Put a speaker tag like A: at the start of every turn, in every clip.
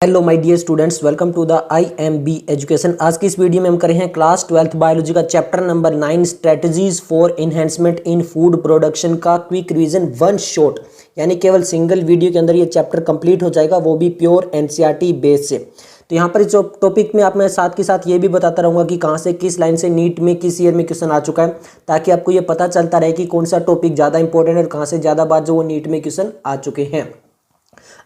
A: Hello my dear students, welcome to the IMB education. आज की इस वीडियो में हम कर रहे हैं क्लास 12th बायोलॉजी का chapter number 9 strategies for enhancement in food production का क्विक रिवीजन वन शॉट, यानी केवल सिंगल वीडियो के अंदर ये चैप्टर कंप्लीट हो जाएगा, वो भी प्योर NCERT बेस से। तो यहाँ पर इस टॉपिक में आप मैं साथ के साथ ये भी बताता रहूँगा कि कहाँ से किस लाइन से नीट में किस ईयर में क्वेश्चन आ चुका है, ताकि आपको ये पता चलता रहे कि कौन सा टॉपिक ज़्यादा इंपॉर्टेंट है और कहाँ से ज़्यादा बार जो वो नीट में क्वेश्चन आ चुके हैं।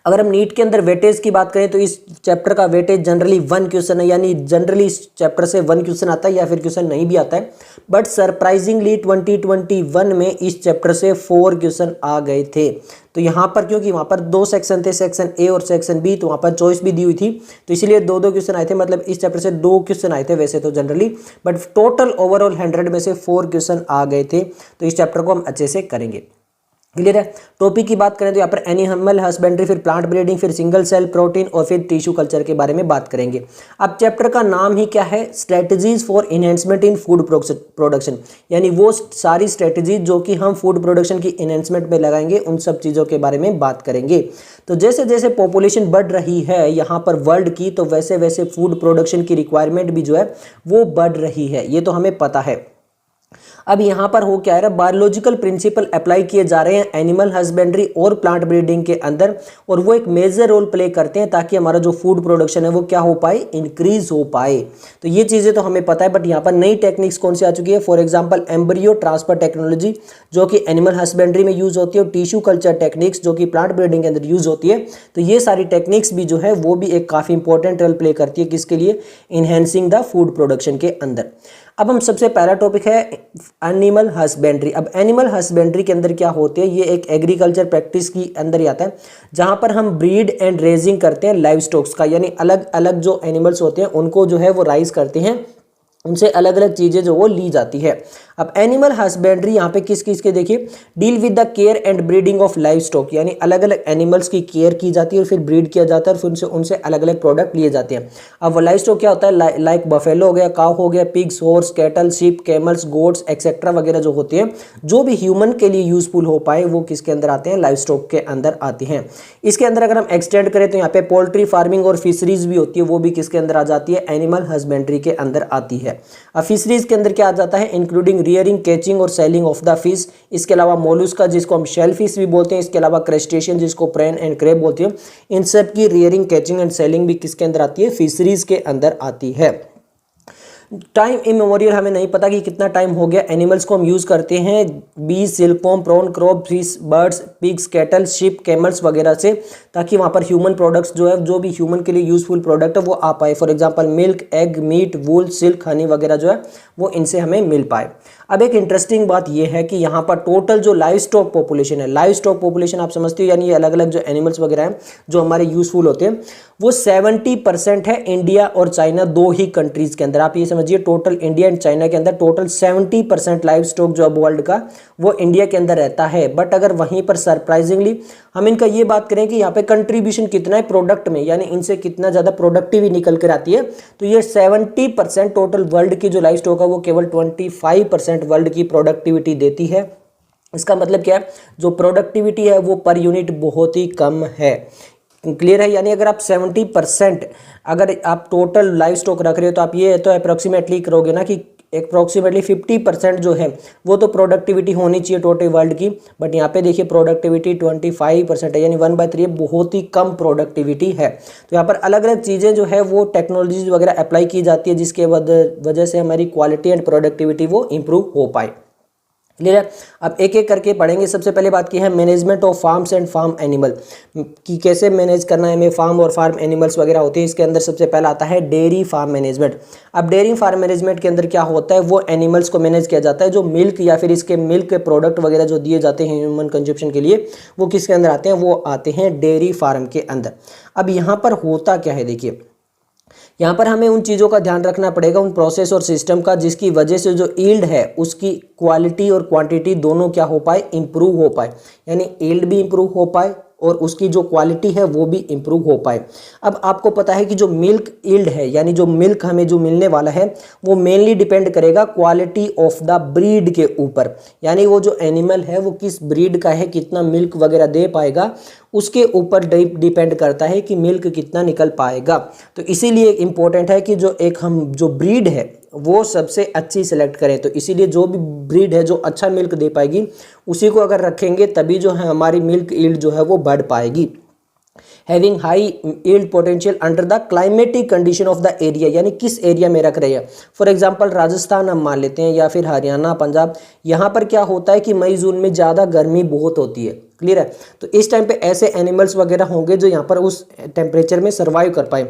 A: अगर हम नीट के अंदर वेटेज की बात करें तो इस चैप्टर का वेटेज जनरली 1 क्वेश्चन है, यानी जनरली इस चैप्टर से 1 क्वेश्चन आता है या फिर क्वेश्चन नहीं भी आता है। बट सरप्राइजिंगली 2021 में इस चैप्टर से 4 क्वेश्चन आ गए थे। तो यहाँ पर क्योंकि वहाँ पर 2 सेक्शन थे, सेक्शन ए और सेक्शन बी, तो वहाँ पर चॉइस भी दी हुई थी, तो इसीलिए 2-2 क्वेश्चन आए थे। मतलब इस चैप्टर से 2 क्वेश्चन आए थे वैसे तो जनरली, बट टोटल ओवरऑल 100 में से 4 क्वेश्चन आ गए थे। तो इस चैप्टर को हम अच्छे से करेंगे। क्लियर है। टॉपिक की बात करें तो यहाँ पर एनिमल हस्बेंड्री, फिर प्लांट ब्रीडिंग, फिर सिंगल सेल प्रोटीन और फिर टिश्यू कल्चर के बारे में बात करेंगे। अब चैप्टर का नाम ही क्या है, strategies for enhancement in food production, यानी वो सारी स्ट्रेटजी जो कि हम फूड प्रोडक्शन की इन्हेंसमेंट में लगाएंगे, उन सब चीज़ों के बारे में बात करेंगे। तो जैसे जैसे पॉपुलेशन बढ़ रही है यहाँ पर वर्ल्ड की, तो वैसे वैसे फूड प्रोडक्शन की रिक्वायरमेंट भी जो है वो बढ़ रही है, ये तो हमें पता है। अब यहाँ पर हो क्या है, बायोलॉजिकल प्रिंसिपल अप्लाई किए जा रहे हैं एनिमल हस्बेंड्री और प्लांट ब्रीडिंग के अंदर, और वो एक मेजर रोल प्ले करते हैं ताकि हमारा जो फूड प्रोडक्शन है वो क्या हो पाए, इंक्रीज हो पाए। तो ये चीज़ें तो हमें पता है, बट यहाँ पर नई टेक्निक्स कौन सी आ चुकी है। For example embryo transfer technology जो कि एनिमल हस्बेंड्री में यूज होती है, और टिश्यू कल्चर टेक्निक्स जो कि प्लांट ब्रीडिंग के अंदर यूज होती है। तो ये सारी टेक्निक्स भी जो है वो भी एक काफ़ी इंपॉर्टेंट रोल प्ले करती है, किसके लिए, इनहेंसिंग द फूड प्रोडक्शन के अंदर। अब हम सबसे पहला टॉपिक है एनिमल हस्बेंड्री। अब एनिमल हस्बेंड्री के अंदर क्या होते हैं, ये एक एग्रीकल्चर प्रैक्टिस की अंदर ही आता है, जहां पर हम ब्रीड एंड रेजिंग करते हैं लाइव स्टॉक्स का, यानी अलग अलग जो एनिमल्स होते हैं उनको जो है वो राइज करते हैं, उनसे अलग अलग चीज़ें जो वो ली जाती है। अब एनिमल हस्बेंड्री यहाँ पे किस किस के देखिए, deal with the care and breeding of live stock, यानी अलग अलग एनिमल्स की केयर की जाती है और फिर ब्रीड किया जाता है और फिर उनसे उनसे अलग अलग प्रोडक्ट लिए जाते हैं। अब लाइव स्टॉक क्या होता है, लाइक बफेलो हो गया, काव हो गया, pigs, horse, cattle, sheep, camels, goats etcetera वगैरह जो होते हैं, जो भी ह्यूमन के लिए यूजफुल हो पाए वो किसके अंदर आते हैं, लाइव स्टॉक के अंदर आते हैं। इसके अंदर अगर हम एक्सटेंड करें तो यहाँ पे पोल्ट्री फार्मिंग और फिशरीज भी होती है, वो भी किसके अंदर आ जाती है, एनिमल हस्बेंड्री के अंदर आती है। अब फिशरीज के अंदर क्या आ जाता है, इंक्लूडिंग रियरिंग, कैचिंग और सेलिंग ऑफ द फिश। इसके अलावा मोलस्का जिसको हम शेल फिश भी बोलते हैं, इसके अलावा क्रस्टेशियन जिसको प्रेन एंड क्रेब बोलते हैं, इन सब की रियरिंग, कैचिंग एंड सेलिंग भी किसके अंदर आती है, फिशरीज के अंदर आती है। टाइम इमेमोरियल हमें नहीं पता कि कितना टाइम हो गया, एनिमल्स को हम यूज़ करते हैं bee, silkworm, prawn, crab, fish, birds, pigs, cattle, sheep, camels वगैरह से, ताकि वहाँ पर ह्यूमन प्रोडक्ट्स जो है, जो भी ह्यूमन के लिए यूजफुल प्रोडक्ट है वो आ पाए। For example milk, egg, meat, wool, silk, honey वगैरह जो है वो इनसे हमें मिल पाए। अब एक इंटरेस्टिंग बात यह है कि यहाँ पर टोटल जो लाइव स्टॉक पॉपुलेशन है, लाइव स्टॉक पॉपुलेशन आप समझते हो, यानी ये अलग अलग जो एनिमल्स वगैरह हैं जो हमारे यूजफुल होते हैं, वो 70% है इंडिया और चाइना, दो ही कंट्रीज के अंदर। आप ये समझिए टोटल इंडिया एंड चाइना के अंदर टोटल 70% लाइव स्टॉक जो अब वर्ल्ड का वो इंडिया के अंदर रहता है। बट अगर वहीं पर सरप्राइजिंगली हम इनका ये बात करें कि यहाँ पे कंट्रीब्यूशन कितना है प्रोडक्ट में, यानी इनसे कितना ज़्यादा प्रोडक्टिव निकल कर आती है, तो ये 70% टोटल वर्ल्ड की जो लाइव स्टॉक है वो केवल 25% वर्ल्ड की प्रोडक्टिविटी देती है। इसका मतलब क्या है, जो प्रोडक्टिविटी है वो पर यूनिट बहुत ही कम है। क्लियर है, यानी अगर आप 70% अगर आप टोटल लाइव स्टॉक रख रहे हो तो आप ये तो अप्रोक्सीमेटली करोगे ना कि अप्रोक्सीमेटली 50% जो है वो तो प्रोडक्टिविटी होनी चाहिए टोटल वर्ल्ड की, बट यहाँ पे देखिए प्रोडक्टिविटी 25% है, यानी 1/3 बहुत ही कम प्रोडक्टिविटी है। तो यहाँ पर अलग अलग चीज़ें जो है वो टेक्नोलॉजीज वगैरह अप्लाई की जाती है, जिसके वजह से हमारी क्वालिटी एंड प्रोडक्टिविटी वो इम्प्रूव हो पाए। क्लियर है। अब एक एक करके पढ़ेंगे। सबसे पहले बात की है management of farms and farm animal, कि कैसे मैनेज करना है हमें फार्म और फार्म एनिमल्स वगैरह होते हैं। इसके अंदर सबसे पहला आता है डेयरी फार्म मैनेजमेंट। अब डेयरी फार्म मैनेजमेंट के अंदर क्या होता है, वो एनिमल्स को मैनेज किया जाता है, जो मिल्क या फिर इसके मिल्क के प्रोडक्ट वगैरह जो दिए जाते हैं ह्यूमन कंजप्शन के लिए, वो किसके अंदर आते हैं, वो आते हैं डेयरी फार्म के अंदर। अब यहाँ पर होता क्या है, देखिए यहाँ पर हमें उन चीज़ों का ध्यान रखना पड़ेगा, उन प्रोसेस और सिस्टम का, जिसकी वजह से जो यील्ड है उसकी क्वालिटी और क्वांटिटी दोनों क्या हो पाए, इंप्रूव हो पाए, यानी यील्ड भी इंप्रूव हो पाए और उसकी जो क्वालिटी है वो भी इम्प्रूव हो पाए। अब आपको पता है कि जो मिल्क यील्ड है यानी जो मिल्क हमें जो मिलने वाला है वो मेनली डिपेंड करेगा क्वालिटी ऑफ द ब्रीड के ऊपर, यानी वो जो एनिमल है वो किस ब्रीड का है, कितना मिल्क वगैरह दे पाएगा, उसके ऊपर डिपेंड करता है कि मिल्क कितना निकल पाएगा। तो इसीलिए इम्पोर्टेंट है कि जो एक हम जो ब्रीड है वो सबसे अच्छी सेलेक्ट करें। तो इसीलिए जो भी ब्रीड है जो अच्छा मिल्क दे पाएगी उसी को अगर रखेंगे तभी जो है हमारी मिल्क यील्ड जो है वो बढ़ पाएगी। Having high yield potential under the climatic condition of the area, यानी किस एरिया में रख रहे हैं। फॉर एग्जांपल राजस्थान हम मान लेते हैं या फिर हरियाणा, पंजाब, यहाँ पर क्या होता है कि मई जून में ज़्यादा गर्मी बहुत होती है, क्लियर है। तो इस टाइम पे ऐसे एनिमल्स वगैरह होंगे जो यहाँ पर उस टेम्परेचर में सर्वाइव कर पाए,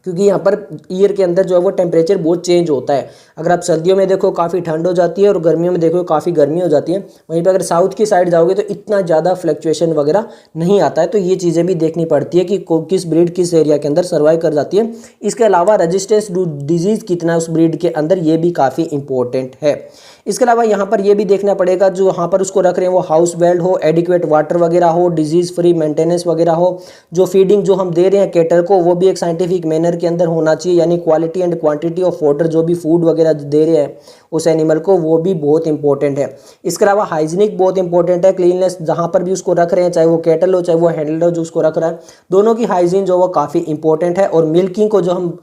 A: क्योंकि यहाँ पर ईयर के अंदर जो है वो टेम्परेचर बहुत चेंज होता है। अगर आप सर्दियों में देखो काफ़ी ठंड हो जाती है और गर्मियों में देखो काफ़ी गर्मी हो जाती है। वहीं पर अगर साउथ की साइड जाओगे तो इतना ज़्यादा फ्लक्चुएशन वगैरह नहीं आता है। तो ये चीज़ें भी देखनी पड़ती है कि किस ब्रीड किस एरिया के अंदर सर्वाइव कर जाती है। इसके अलावा रेजिस्टेंस टू डिजीज़ कितना उस ब्रीड के अंदर, ये भी काफ़ी इंपॉर्टेंट है। इसके अलावा यहाँ पर ये भी देखना पड़ेगा जो यहाँ पर उसको रख रहे हैं वो हाउस वेल्ड हो, एडिक्वेट वाटर वगैरह हो, डिजीज़ फ्री मेंटेनेंस वगैरह हो, जो फीडिंग जो हम दे रहे हैं कैटल को वो भी एक साइंटिफिक मैनर के अंदर होना चाहिए, यानी quality and quantity of water जो भी फूड वगैरह दे रहे हैं उस एनिमल को वो भी बहुत इंपॉर्टेंट है। इसके अलावा हाइजीनिक बहुत इंपॉर्टेंट है, क्लीननेस जहाँ पर भी उसको रख रहे हैं, चाहे वो कैटल हो चाहे वो हैंडलर हो जो उसको रख रहा है, दोनों की हाइजीन जो वो काफ़ी इंपॉर्टेंट है। और मिल्किंग को जो हम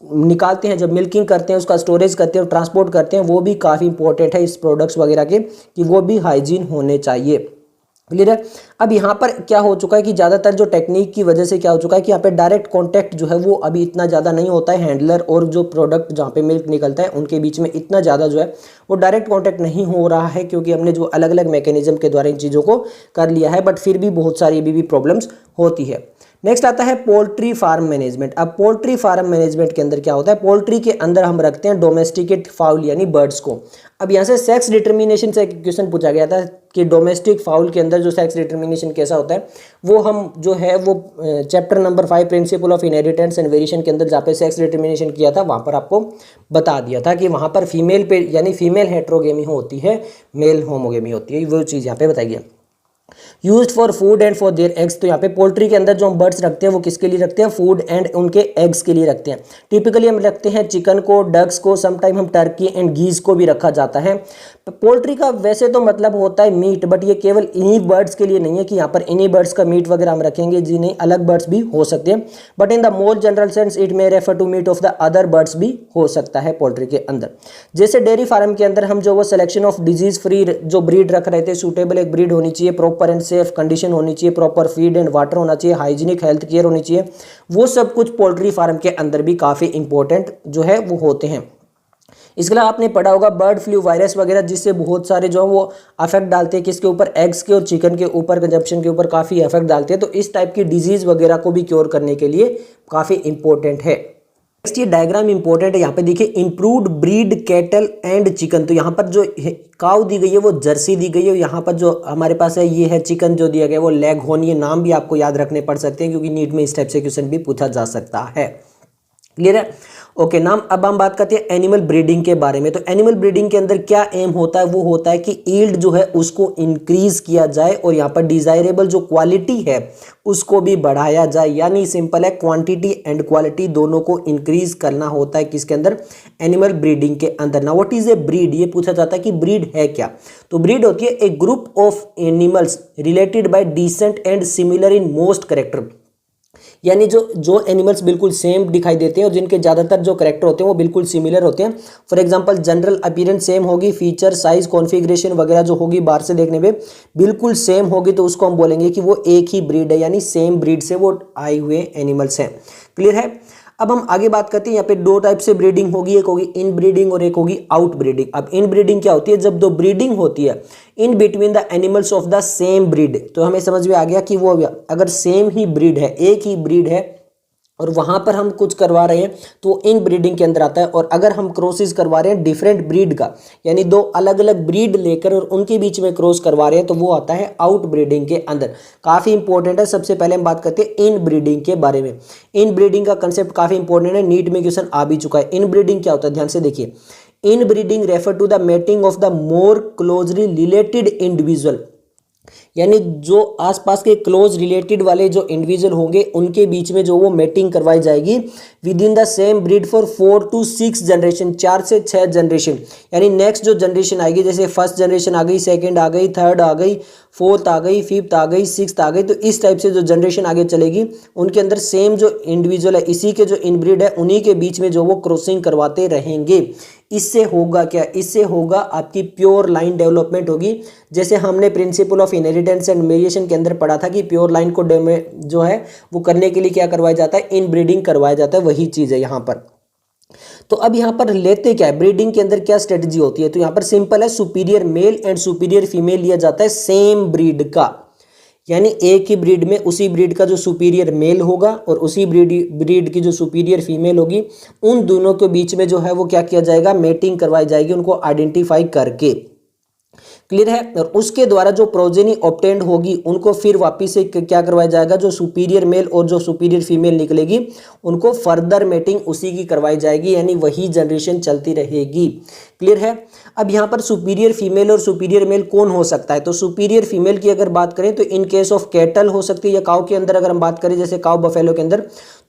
A: निकालते हैं, जब मिल्किंग करते हैं उसका स्टोरेज करते हैं और ट्रांसपोर्ट करते हैं वो भी काफ़ी इंपॉर्टेंट है इस प्रोडक्ट्स वगैरह के, कि वो भी हाइजीन होने चाहिए, क्लियर है। अब यहाँ पर क्या हो चुका है कि ज़्यादातर जो टेक्निक की वजह से क्या हो चुका है कि यहाँ पे डायरेक्ट कांटेक्ट जो है वो अभी इतना ज़्यादा नहीं होता है, हैंडलर और जो प्रोडक्ट जहाँ पे मिल्क निकलता है उनके बीच में इतना ज़्यादा जो है वो डायरेक्ट कांटेक्ट नहीं हो रहा है, क्योंकि हमने जो अलग अलग मैकेनिज्म के द्वारा इन चीज़ों को कर लिया है, बट फिर भी बहुत सारी अभी भी प्रॉब्लम्स होती है। नेक्स्ट आता है पोल्ट्री फार्म मैनेजमेंट। अब पोल्ट्री फार्म मैनेजमेंट के अंदर क्या होता है, पोल्ट्री के अंदर हम रखते हैं डोमेस्टिकेट फाउल यानी बर्ड्स को। अब यहाँ से सेक्स डिटर्मिनेशन से एक क्वेश्चन पूछा गया था कि डोमेस्टिक फाउल के अंदर जो सेक्स डिटर्मिनेशन कैसा होता है, वो हम जो है वो chapter number 5 principle of inheritance and variation के अंदर जहाँ पे सेक्स डिटर्मिनेशन किया था वहाँ पर आपको बता दिया था कि वहाँ पर फीमेल पे यानी फीमेल हेट्रोगेमी होती है, मेल होमोगेमी होती है, वो चीज़ यहाँ पे बताई गई। Used for food and for their eggs, तो यहाँ पे पोल्ट्री के अंदर जो हम बर्ड्स रखते हैं वो किसके लिए रखते हैं, फूड एंड उनके एग्स के लिए रखते हैं। टिपिकली हम रखते हैं चिकन को, डक्स को, समटाइम हम टर्की एंड गीज को भी रखा जाता है। पोल्ट्री का वैसे तो मतलब होता है मीट, बट ये केवल इन्हीं बर्ड्स के लिए नहीं है कि यहाँ पर इन्हीं बर्ड्स का मीट वगैरह हम रखेंगे जी, नहीं, अलग बर्ड्स भी हो सकते हैं, but in the more general sense it may refer to meat of the other birds भी हो सकता है पोल्ट्री के अंदर। जैसे डेयरी फार्म के अंदर हम जो वो सिलेक्शन ऑफ डिजीज फ्री जो ब्रीड रख रहे थे, सूटेबल एक ब्रीड होनी चाहिए, प्रॉपर एंड सेफ कंडीशन होनी चाहिए, प्रॉपर फीड एंड वाटर होना चाहिए, हाइजीनिक हेल्थ केयर होनी चाहिए, वो सब कुछ पोल्ट्री फार्म के अंदर भी काफ़ी इंपॉर्टेंट जो है वो होते हैं। इसके अलावा आपने पढ़ा होगा बर्ड फ्लू वायरस वगैरह, जिससे बहुत सारे जो है वो अफेक्ट डालते हैं किसके ऊपर, एग्स के और चिकन के ऊपर, कंजप्शन के ऊपर काफ़ी इफेक्ट डालते हैं। तो इस टाइप की डिजीज़ वगैरह को भी क्योर करने के लिए काफ़ी इंपॉर्टेंट है। नेक्स्ट ये डायग्राम इंपॉर्टेंट है, यहाँ पे देखिए improved breed cattle and chicken. तो यहाँ पर जो काऊ दी गई है वो जर्सी दी गई है, और यहाँ पर जो हमारे पास है ये है चिकन जो दिया गया है वो लेगहॉर्न। ये नाम भी आपको याद रखने पड़ सकते हैं क्योंकि नीट में इस टाइप से क्वेश्चन भी पूछा जा सकता है, क्लियर है। ओके नाम, अब हम बात करते हैं एनिमल ब्रीडिंग के बारे में। तो एनिमल ब्रीडिंग के अंदर क्या एम होता है, वो होता है कि यील्ड जो है उसको इंक्रीज किया जाए और यहाँ पर डिजायरेबल जो क्वालिटी है उसको भी बढ़ाया जाए, यानी सिंपल है क्वांटिटी एंड क्वालिटी दोनों को इंक्रीज करना होता है किसके अंदर, एनिमल ब्रीडिंग के अंदर। ना व्हाट इज ए ब्रीड, ये पूछा जाता है कि ब्रीड है क्या। तो ब्रीड होती है a group of animals related by descent and similar in most character, यानी जो एनिमल्स बिल्कुल सेम दिखाई देते हैं और जिनके ज़्यादातर जो करेक्टर होते हैं वो बिल्कुल सिमिलर होते हैं। For example general appearance same होगी, फीचर साइज कॉन्फ़िगरेशन वगैरह जो होगी बाहर से देखने में बिल्कुल सेम होगी, तो उसको हम बोलेंगे कि वो एक ही ब्रीड है, यानी सेम ब्रीड से वो आए हुए एनिमल्स हैं, क्लियर है। अब हम आगे बात करते हैं, यहाँ पे दो टाइप से ब्रीडिंग होगी, एक होगी इन ब्रीडिंग और एक होगी आउट ब्रीडिंग। अब इन ब्रीडिंग क्या होती है, जब दो ब्रीडिंग होती है in between the animals of the same breed. तो हमें समझ में आ गया कि वो अगर सेम ही ब्रीड है, एक ही ब्रीड है और वहाँ पर हम कुछ करवा रहे हैं तो इन ब्रीडिंग के अंदर आता है। और अगर हम क्रॉसेस करवा रहे हैं डिफरेंट ब्रीड का, यानी दो अलग अलग ब्रीड लेकर और उनके बीच में क्रॉस करवा रहे हैं, तो वो आता है आउट ब्रीडिंग के अंदर। काफ़ी इंपॉर्टेंट है। सबसे पहले हम बात करते हैं इन ब्रीडिंग के बारे में। इन ब्रीडिंग का कंसेप्ट काफ़ी इंपॉर्टेंट है, नीट में क्वेश्चन आ भी चुका है। इन ब्रीडिंग क्या होता है, ध्यान से देखिए। Inbreeding refer to the mating of the more closely related individual, यानी जो आसपास के क्लोज रिलेटेड वाले जो इंडिविजुअल होंगे उनके बीच में जो वो मेटिंग करवाई जाएगी with in the same breed for 4 to 6 generation, 4 से 6 जनरेशन। यानी नेक्स्ट जो जनरेशन आएगी, जैसे फर्स्ट जनरेशन आ गई, सेकंड आ गई, थर्ड आ गई, फोर्थ आ गई, फिफ्थ आ गई, सिक्स्थ आ गई, तो इस टाइप से जो जनरेशन आगे चलेगी उनके अंदर सेम जो इंडिविजुअल है, इसी के जो इनब्रीड है, उन्हीं के बीच में जो वो क्रॉसिंग करवाते रहेंगे। इससे होगा क्या, इससे होगा आपकी प्योर लाइन डेवलपमेंट होगी। जैसे हमने principle of inheritance and variation के अंदर पढ़ा था कि प्योर लाइन को जो है वो करने के लिए क्या करवाया जाता है, इनब्रीडिंग करवाया जाता है, वही चीज़ है यहाँ पर। तो अब यहाँ पर लेते क्या है, ब्रीडिंग के अंदर क्या स्ट्रेटजी होती है, तो यहाँ पर सिंपल है, superior male and superior female लिया जाता है सेम ब्रीड का। यानी एक ही ब्रीड में उसी ब्रीड का जो सुपीरियर मेल होगा और उसी ब्रीड की जो सुपीरियर फीमेल होगी, उन दोनों के बीच में जो है वो क्या किया जाएगा, मेटिंग करवाई जाएगी उनको आइडेंटिफाई करके। क्लियर है। और उसके द्वारा जो प्रोजेनी ऑब्टेन्ड होगी उनको फिर वापिस से क्या करवाया जाएगा, जो सुपीरियर मेल और जो सुपीरियर फीमेल निकलेगी उनको फर्दर मेटिंग उसी की करवाई जाएगी, यानी वही जनरेशन चलती रहेगी। क्लियर है। अब यहाँ पर सुपीरियर फीमेल और सुपीरियर मेल कौन हो सकता है, तो सुपीरियर फीमेल की अगर बात करें तो इन केस ऑफ कैटल हो सकती है, या काउ के अंदर अगर हम बात करें जैसे काउ बफेलो के अंदर,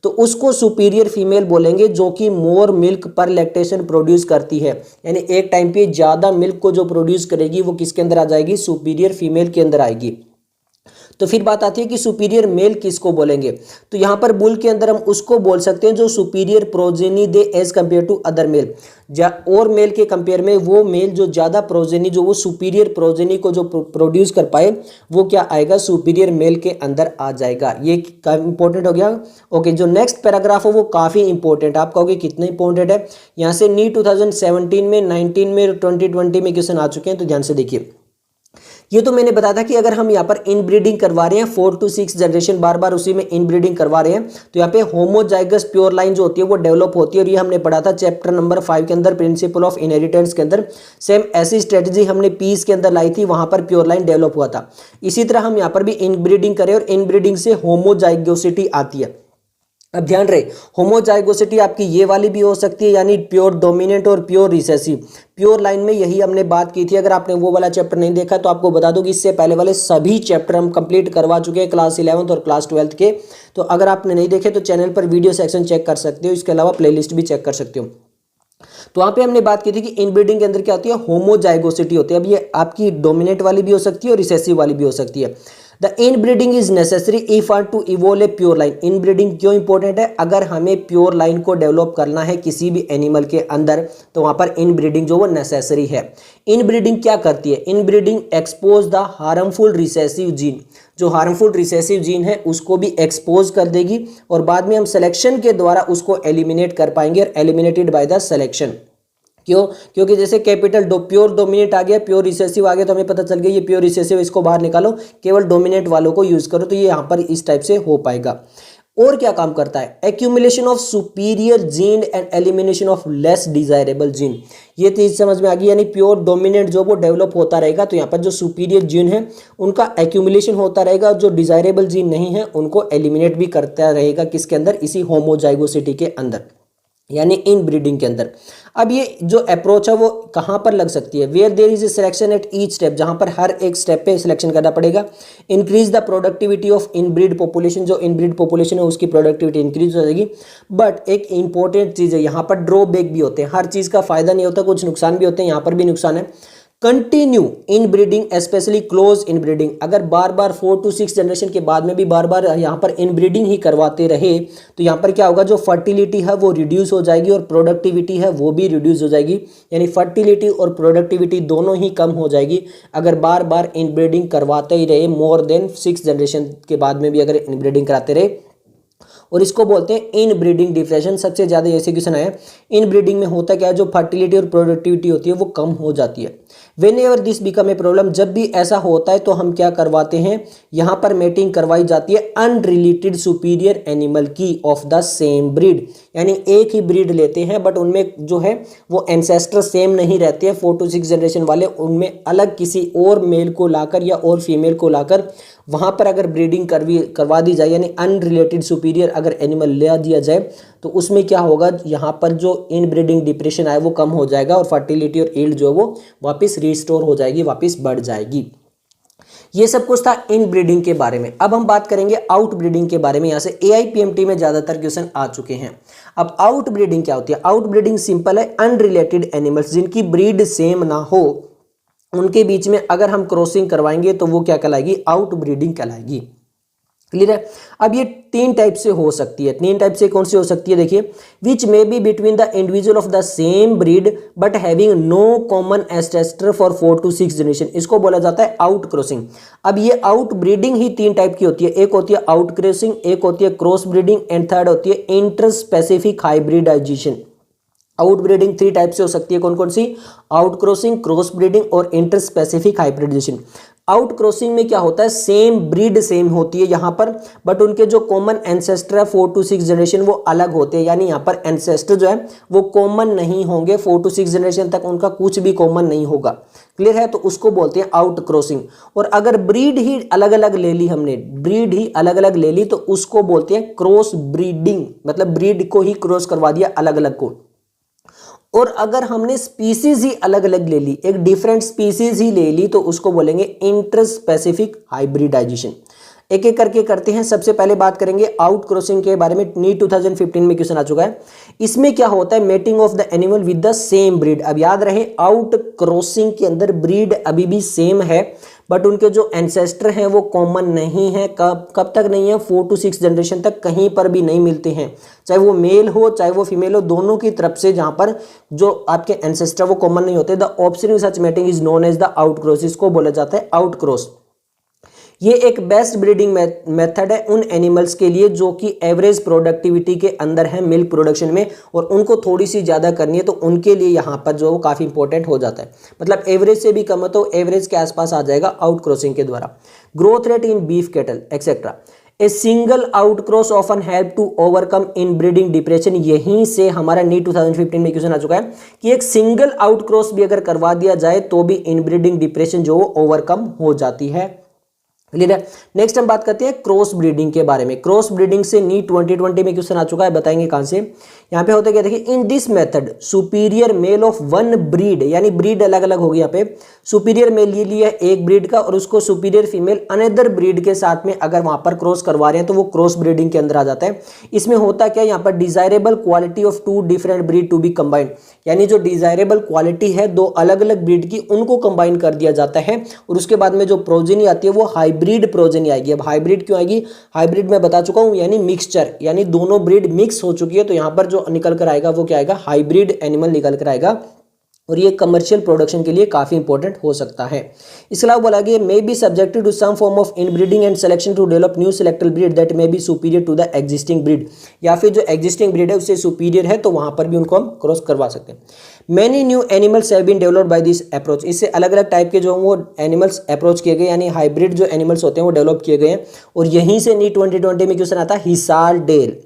A: तो उसको सुपीरियर फीमेल बोलेंगे जो कि मोर मिल्क पर लैक्टेशन प्रोड्यूस करती है। यानी एक टाइम पे ज़्यादा मिल्क को जो प्रोड्यूस करेगी वो किसके अंदर आ जाएगी, सुपीरियर फीमेल के अंदर आएगी। तो फिर बात आती है कि सुपीरियर मेल किसको बोलेंगे, तो यहाँ पर बुल के अंदर हम उसको बोल सकते हैं जो superior progeny they as compare to other male, और मेल के कंपेयर में वो मेल जो ज़्यादा प्रोजेनी, जो वो सुपीरियर प्रोजेनी को जो प्रोड्यूस कर पाए, वो क्या आएगा, सुपीरियर मेल के अंदर आ जाएगा। ये इंपॉर्टेंट हो गया। ओके, जो नेक्स्ट पैराग्राफ है वो काफ़ी इंपॉर्टेंट है। आप कहोगे कितना इंपॉर्टेंट है, यहाँ से नीट 2017 में, 19 में, 2020 में क्वेश्चन आ चुके हैं, तो ध्यान से देखिए। ये तो मैंने बताया था कि अगर हम यहाँ पर इनब्रीडिंग करवा रहे हैं 4 to 6 जनरेशन, बार बार उसी में इनब्रीडिंग करवा रहे हैं, तो यहाँ पे होमोजाइगस प्योर लाइन जो होती है वो डेवलप होती है, और ये हमने पढ़ा था चैप्टर नंबर 5 के अंदर, प्रिंसिपल ऑफ इनहेरिटेंस के अंदर। सेम ऐसी स्ट्रेटजी हमने पीस के अंदर लाई थी, वहां पर प्योर लाइन डेवलप हुआ था। इसी तरह हम यहाँ पर भी इनब्रीडिंग करें और इनब्रीडिंग से होमोजाइगोसिटी आती है। अब ध्यान रहे, होमोजाइगोसिटी आपकी ये वाली भी हो सकती है, यानी प्योर डोमिनेंट और प्योर रिसेसिव। प्योर लाइन में यही हमने बात की थी। अगर आपने वो वाला चैप्टर नहीं देखा तो आपको बता दूं कि इससे पहले वाले सभी चैप्टर हम कंप्लीट करवा चुके हैं क्लास 11th और क्लास 12th के। तो अगर आपने नहीं देखे तो चैनल पर वीडियो सेक्शन चेक कर सकते हो, इसके अलावा प्लेलिस्ट भी चेक कर सकते हो। तो वहां पे हमने बात की थी कि इनब्रीडिंग के अंदर क्या होती है, होमोजाइगोसिटी होती है। अब ये आपकी डोमिनेंट वाली भी हो सकती है और रिसेसिव वाली भी हो सकती है। The inbreeding is necessary if are to evolve a pure line. Inbreeding क्यों इंपॉर्टेंट है, अगर हमें प्योर लाइन को डेवलप करना है किसी भी एनिमल के अंदर, तो वहां पर इनब्रीडिंग जो वो नेसेसरी है। इनब्रीडिंग क्या करती है, inbreeding expose the harmful recessive gene, जो हार्मफुल रिसेसिव जीन है उसको भी एक्सपोज कर देगी, और बाद में हम सिलेक्शन के द्वारा उसको एलिमिनेट कर पाएंगे, और एलिमिनेटेड बाय द सिलेक्शन। क्यों, क्योंकि जैसे कैपिटल प्योर डोमिनेट आ गया, प्योर रिसेसिव आ गया, तो हमें पता चल गया ये प्योर रिसेसिव, इसको बाहर निकालो, केवल डोमिनेट वालों को यूज करो, तो ये यहाँ पर इस टाइप से हो पाएगा। और क्या काम करता है, accumulation of superior gene and elimination of less desirable gene. ये चीज समझ में आ गई, यानी प्योर डोमिनेंट जो वो डेवलप होता रहेगा, तो यहाँ पर जो सुपीरियर जीन है उनका एक्यूमुलेशन होता रहेगा, जो डिजायरेबल जीन नहीं है उनको एलिमिनेट भी करता रहेगा, किसके अंदर, इसी होमोजाइगोसिटी के अंदर, यानी इन ब्रीडिंग के अंदर। अब ये जो अप्रोच है वो कहाँ पर लग सकती है, where there is a selection at each step, जहाँ पर हर एक स्टेप पे सिलेक्शन करना पड़ेगा। Increase the productivity of inbred population, जो इनब्रीड पॉपुलेशन है उसकी प्रोडक्टिविटी इंक्रीज हो जाएगी। बट एक इंपॉर्टेंट चीज़ है, यहाँ पर ड्रॉबैक भी होते हैं, हर चीज़ का फायदा नहीं होता, कुछ नुकसान भी होते हैं, यहाँ पर भी नुकसान है। Continue in breeding, specially close in breeding, अगर बार बार 4 to 6 जनरेशन के बाद में भी बार बार यहाँ पर इन ब्रीडिंग ही करवाते रहे, तो यहाँ पर क्या होगा, जो फर्टिलिटी है वो रिड्यूस हो जाएगी और प्रोडक्टिविटी है वो भी रिड्यूस हो जाएगी। यानी फर्टिलिटी और प्रोडक्टिविटी दोनों ही कम हो जाएगी अगर बार बार इन ब्रीडिंग करवाते ही रहे, मोर देन 6 जनरेशन के बाद में भी अगर इन ब्रीडिंग कराते रहे। और इसको बोलते हैं इन ब्रीडिंग डिप्रेशन। सबसे ज़्यादा ऐसे क्वेश्चन आया, इन ब्रीडिंग में होता क्या है, जो फर्टिलिटी और प्रोडक्टिविटी होती है वो कम हो जाती है। When ever this become a problem, जब भी ऐसा होता है तो हम क्या करवाते हैं, यहाँ पर मेटिंग करवाई जाती है अनरिलेटेड सुपीरियर एनिमल की ऑफ द सेम ब्रीड। यानी एक ही ब्रीड लेते हैं बट उनमें जो है वो एंसेस्टर सेम नहीं रहते हैं, 4 to 6 जनरेशन वाले, उनमें अलग किसी और मेल को लाकर या और फीमेल को लाकर वहाँ पर अगर ब्रीडिंग करवा दी जाए, यानी अनरिलेटेड सुपीरियर अगर एनिमल ले दिया जाए, तो उसमें क्या होगा, यहाँ पर जो इन ब्रीडिंग डिप्रेशन आए वो कम हो जाएगा और फर्टिलिटी और ईल्ड जो है वो वापस रिस्टोर हो जाएगी, वापस बढ़ जाएगी। ये सब कुछ था इन ब्रीडिंग के बारे में। अब हम बात करेंगे आउट ब्रीडिंग के बारे में। यहाँ से AIPMT में ज़्यादातर क्वेश्चन आ चुके हैं। अब आउट ब्रीडिंग क्या होती है? आउट ब्रीडिंग सिंपल है, अनरिलेटेड एनिमल्स जिनकी ब्रीड सेम ना हो उनके बीच में अगर हम क्रॉसिंग करवाएंगे तो वो क्या कहलाएगी? आउट ब्रीडिंग कहलाएगी। क्लियर है? अब ये 3 टाइप से हो सकती है। 3 टाइप से कौन सी हो सकती है? देखिए, which may be between the individual of the same breed but having no common ancestor for 4 to 6 generation, इसको बोला जाता है आउट क्रॉसिंग। अब ये आउट ब्रीडिंग ही 3 टाइप की होती है। एक होती है आउट क्रॉसिंग, एक होती है क्रॉस ब्रीडिंग एंड थर्ड होती है interspecific hybridisation. Outbreeding 3 type से हो सकती है। कौन कौन सी? आउट क्रॉसिंग, क्रॉस ब्रीडिंग और interspecific hybridisation. Outcrossing में क्या होता है? सेम ब्रीड सेम होती है यहाँ पर, बट उनके जो कॉमन एंसेस्टर है 4 to 6 जनरेशन वो अलग होते हैं। यानी यहाँ पर एंसेस्टर जो है वो कॉमन नहीं होंगे, 4 to 6 जनरेशन तक उनका कुछ भी कॉमन नहीं होगा। क्लियर है? तो उसको बोलते हैं आउट क्रॉसिंग। और अगर ब्रीड ही अलग अलग ले ली हमने, ब्रीड ही अलग अलग ले ली, तो उसको बोलते हैं क्रॉस ब्रीडिंग, मतलब ब्रीड को ही क्रॉस करवा दिया अलग अलग को। और अगर हमने स्पीसीज ही अलग अलग ले ली, एक डिफरेंट स्पीसीज ही ले ली, तो उसको बोलेंगे इंटर स्पेसिफिक हाइब्रिडाइजेशन। एक एक करके करते हैं। सबसे पहले बात करेंगे आउट क्रॉसिंग के बारे में। नीट 2015 में क्वेश्चन आ चुका है। इसमें क्या होता है? Mating of the animal with the same breed. अब याद रहे, आउट क्रॉसिंग के अंदर ब्रीड अभी भी सेम है, बट उनके जो एंसेस्टर हैं वो कॉमन नहीं है। कब तक नहीं है? 4 to 6 जनरेशन तक कहीं पर भी नहीं मिलते हैं, चाहे वो मेल हो चाहे वो फीमेल हो, दोनों की तरफ से जहां पर जो आपके एंसेस्टर वो कॉमन नहीं होते। The option such mating is known as the outcross, इसको बोला जाता है आउट क्रॉस। ये एक बेस्ट ब्रीडिंग मेथड है उन एनिमल्स के लिए जो कि एवरेज प्रोडक्टिविटी के अंदर है मिल्क प्रोडक्शन में, और उनको थोड़ी सी ज़्यादा करनी है, तो उनके लिए यहाँ पर जो काफ़ी इंपॉर्टेंट हो जाता है। मतलब एवरेज से भी कम है तो एवरेज के आसपास आ जाएगा आउट क्रॉसिंग के द्वारा। Growth rate in beef cattle etcetera. A single outcross often help to overcome inbreeding depression. यहीं से हमारा नीट 2015 में क्वेश्चन आ चुका है कि एक सिंगल आउट क्रॉस भी अगर करवा दिया जाए तो भी इन ब्रीडिंग डिप्रेशन जो ओवरकम हो जाती है। क्लियर है? नेक्स्ट हम बात करते हैं क्रॉस ब्रीडिंग के बारे में। क्रॉस ब्रीडिंग से नीट 2020 में क्वेश्चन आ चुका है, बताएंगे कहां से। यहाँ पे होता क्या? देखिए, in this method superior male of one breed, यानी ब्रीड अलग अलग होगी। यहाँ पे सुपीरियर मेल ये लिया एक ब्रीड का और उसको सुपीरियर फीमेल अनदर ब्रीड के साथ में अगर वहां पर क्रॉस करवा रहे हैं तो वो क्रॉस ब्रीडिंग के अंदर आ जाता है। इसमें होता क्या? यहाँ पर desirable quality of 2 different breed to be combined, यानी जो डिजायरेबल क्वालिटी है 2 अलग अलग ब्रीड की उनको कंबाइन कर दिया जाता है, और उसके बाद में जो प्रोजेनी आती है वो हाइब्रिड प्रोजेनी आएगी। अब हाइब्रिड क्यों आएगी? हाइब्रिड मैं बता चुका हूं, यानी मिक्सचर, यानी दोनों ब्रीड मिक्स हो चुकी है, तो यहां पर जो निकल कर आएगा वो क्या आएगा? हाइब्रिड एनिमल निकल कर आएगा, और ये कमर्शियल प्रोडक्शन के लिए काफी इंपॉर्टेंट हो सकता है। इसके अलावा बोला गया may be subjected to some form of inbreeding and selection to develop new selected breed that may be superior to the existing breed, या फिर जो एग्जिस्टिंग ब्रीड है उससे सुपीरियर है तो वहां पर भी उनको हम क्रॉस करवा सकते हैं। Many new animals have been developed by this approach. इससे अलग अलग टाइप के जो वो एनिमल्स अप्रोच किए गए, यानी हाइब्रिड जो एनिमल्स होते हैं वो डेवलप किए गए हैं, और यहीं से नीट 2020 में क्वेश्चन आता है Hisardale.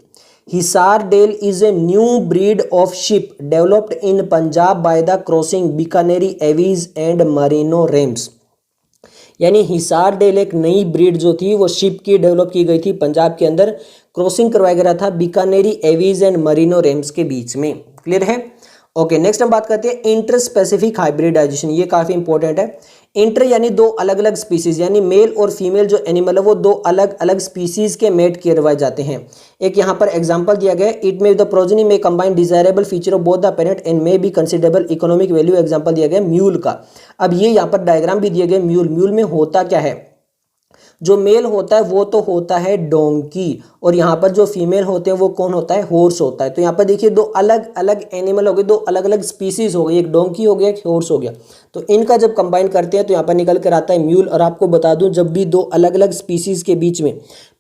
A: Hisardale is a new breed of sheep developed in Punjab by the crossing Bikaneri aves and Merino Rhames. यानी हिसार डेल एक नई ब्रीड जो थी वो शिप की डेवलप की गई थी पंजाब के अंदर, क्रॉसिंग करवाया गया था बीकानेरी एवीज एंड मरीनो रेम्स के बीच में। क्लियर है? ओके, नेक्स्ट हम बात करते हैं इंटर स्पेसिफिक हाइब्रिडाइजेशन। ये काफी इंपॉर्टेंट है। इंटर यानी 2 अलग अलग स्पीसीज, यानी मेल और फीमेल जो एनिमल है वो 2 अलग अलग स्पीसीज के मेट करवाए जाते हैं। एक यहाँ पर एग्जांपल दिया गया है, इट मे द प्रोजेनी में combine desirable feature of both the parent and may be considerable economic value. Example दिया गया म्यूल का। अब ये यहाँ पर डायग्राम भी दिए गए म्यूल में होता क्या है? जो मेल होता है वो तो होता है डोंकी, और यहाँ पर जो फीमेल होते हैं वो कौन होता है? हॉर्स होता है। तो यहाँ पर देखिए 2 अलग अलग एनिमल हो गए, 2 अलग अलग स्पीसीज हो गई, एक डोंकी हो गया एक हॉर्स हो गया। तो इनका जब कंबाइन करते हैं तो यहाँ पर निकल कर आता है म्यूल। और आपको बता दूं, जब भी 2 अलग अलग स्पीसीज के बीच में,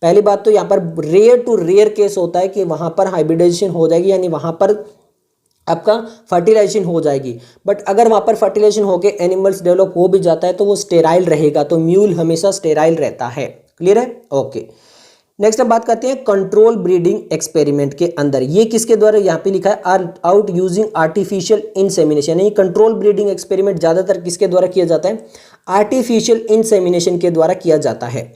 A: पहली बात तो यहाँ पर रेयर टू रेयर केस होता है कि वहां पर हाइब्रिडाइजेशन हो जाएगी, यानी वहां पर आपका फर्टिलाइजेशन हो जाएगी। बट अगर वहां पर फर्टिलाइजेशन होके एनिमल्स डेवलप हो भी जाता है तो वो स्टेराइल रहेगा, तो म्यूल हमेशा स्टेराइल रहता है। क्लियर है? ओके, नेक्स्ट हम बात करते हैं कंट्रोल ब्रीडिंग एक्सपेरिमेंट के अंदर। ये किसके द्वारा? यहाँ पे लिखा है आउट यूजिंग आर्टिफिशियल इंसेमिनेशन। यानी कंट्रोल ब्रीडिंग एक्सपेरिमेंट ज्यादातर किसके द्वारा किया जाता है? आर्टिफिशियल इंसेमिनेशन के द्वारा किया जाता है।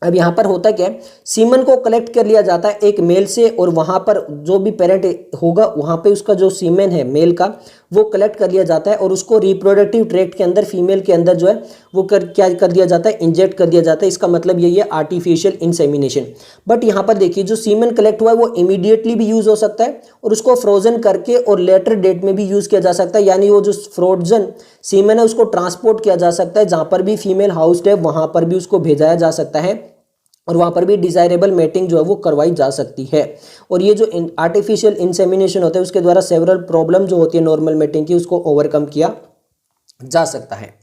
A: अब यहाँ पर होता क्या है, सीमन को कलेक्ट कर लिया जाता है एक मेल से, और वहाँ पर जो भी पेरेंट होगा वहाँ पे उसका जो सीमेन है मेल का वो कलेक्ट कर लिया जाता है और उसको रिप्रोडक्टिव ट्रैक्ट के अंदर फीमेल के अंदर जो है वो क्या कर दिया जाता है, इंजेक्ट कर दिया जाता है। इसका मतलब यही है आर्टिफिशियल इंसेमिनेशन। बट यहाँ पर देखिए जो सीमेन कलेक्ट हुआ है वो इमीडिएटली भी यूज हो सकता है और उसको फ्रोजन करके और लेटर डेट में भी यूज किया जा सकता है, यानी वो जो फ्रोजन सीमेन है उसको ट्रांसपोर्ट किया जा सकता है, जहां पर भी फीमेल हाउस्ड है वहां पर भी उसको भेजाया जा सकता है और वहां पर भी डिजायरेबल मेटिंग जो है वो करवाई जा सकती है। और ये जो आर्टिफिशियल इंसेमिनेशन होता है उसके द्वारा सेवरल प्रॉब्लम जो होती है नॉर्मल मेटिंग की उसको ओवरकम किया जा सकता है।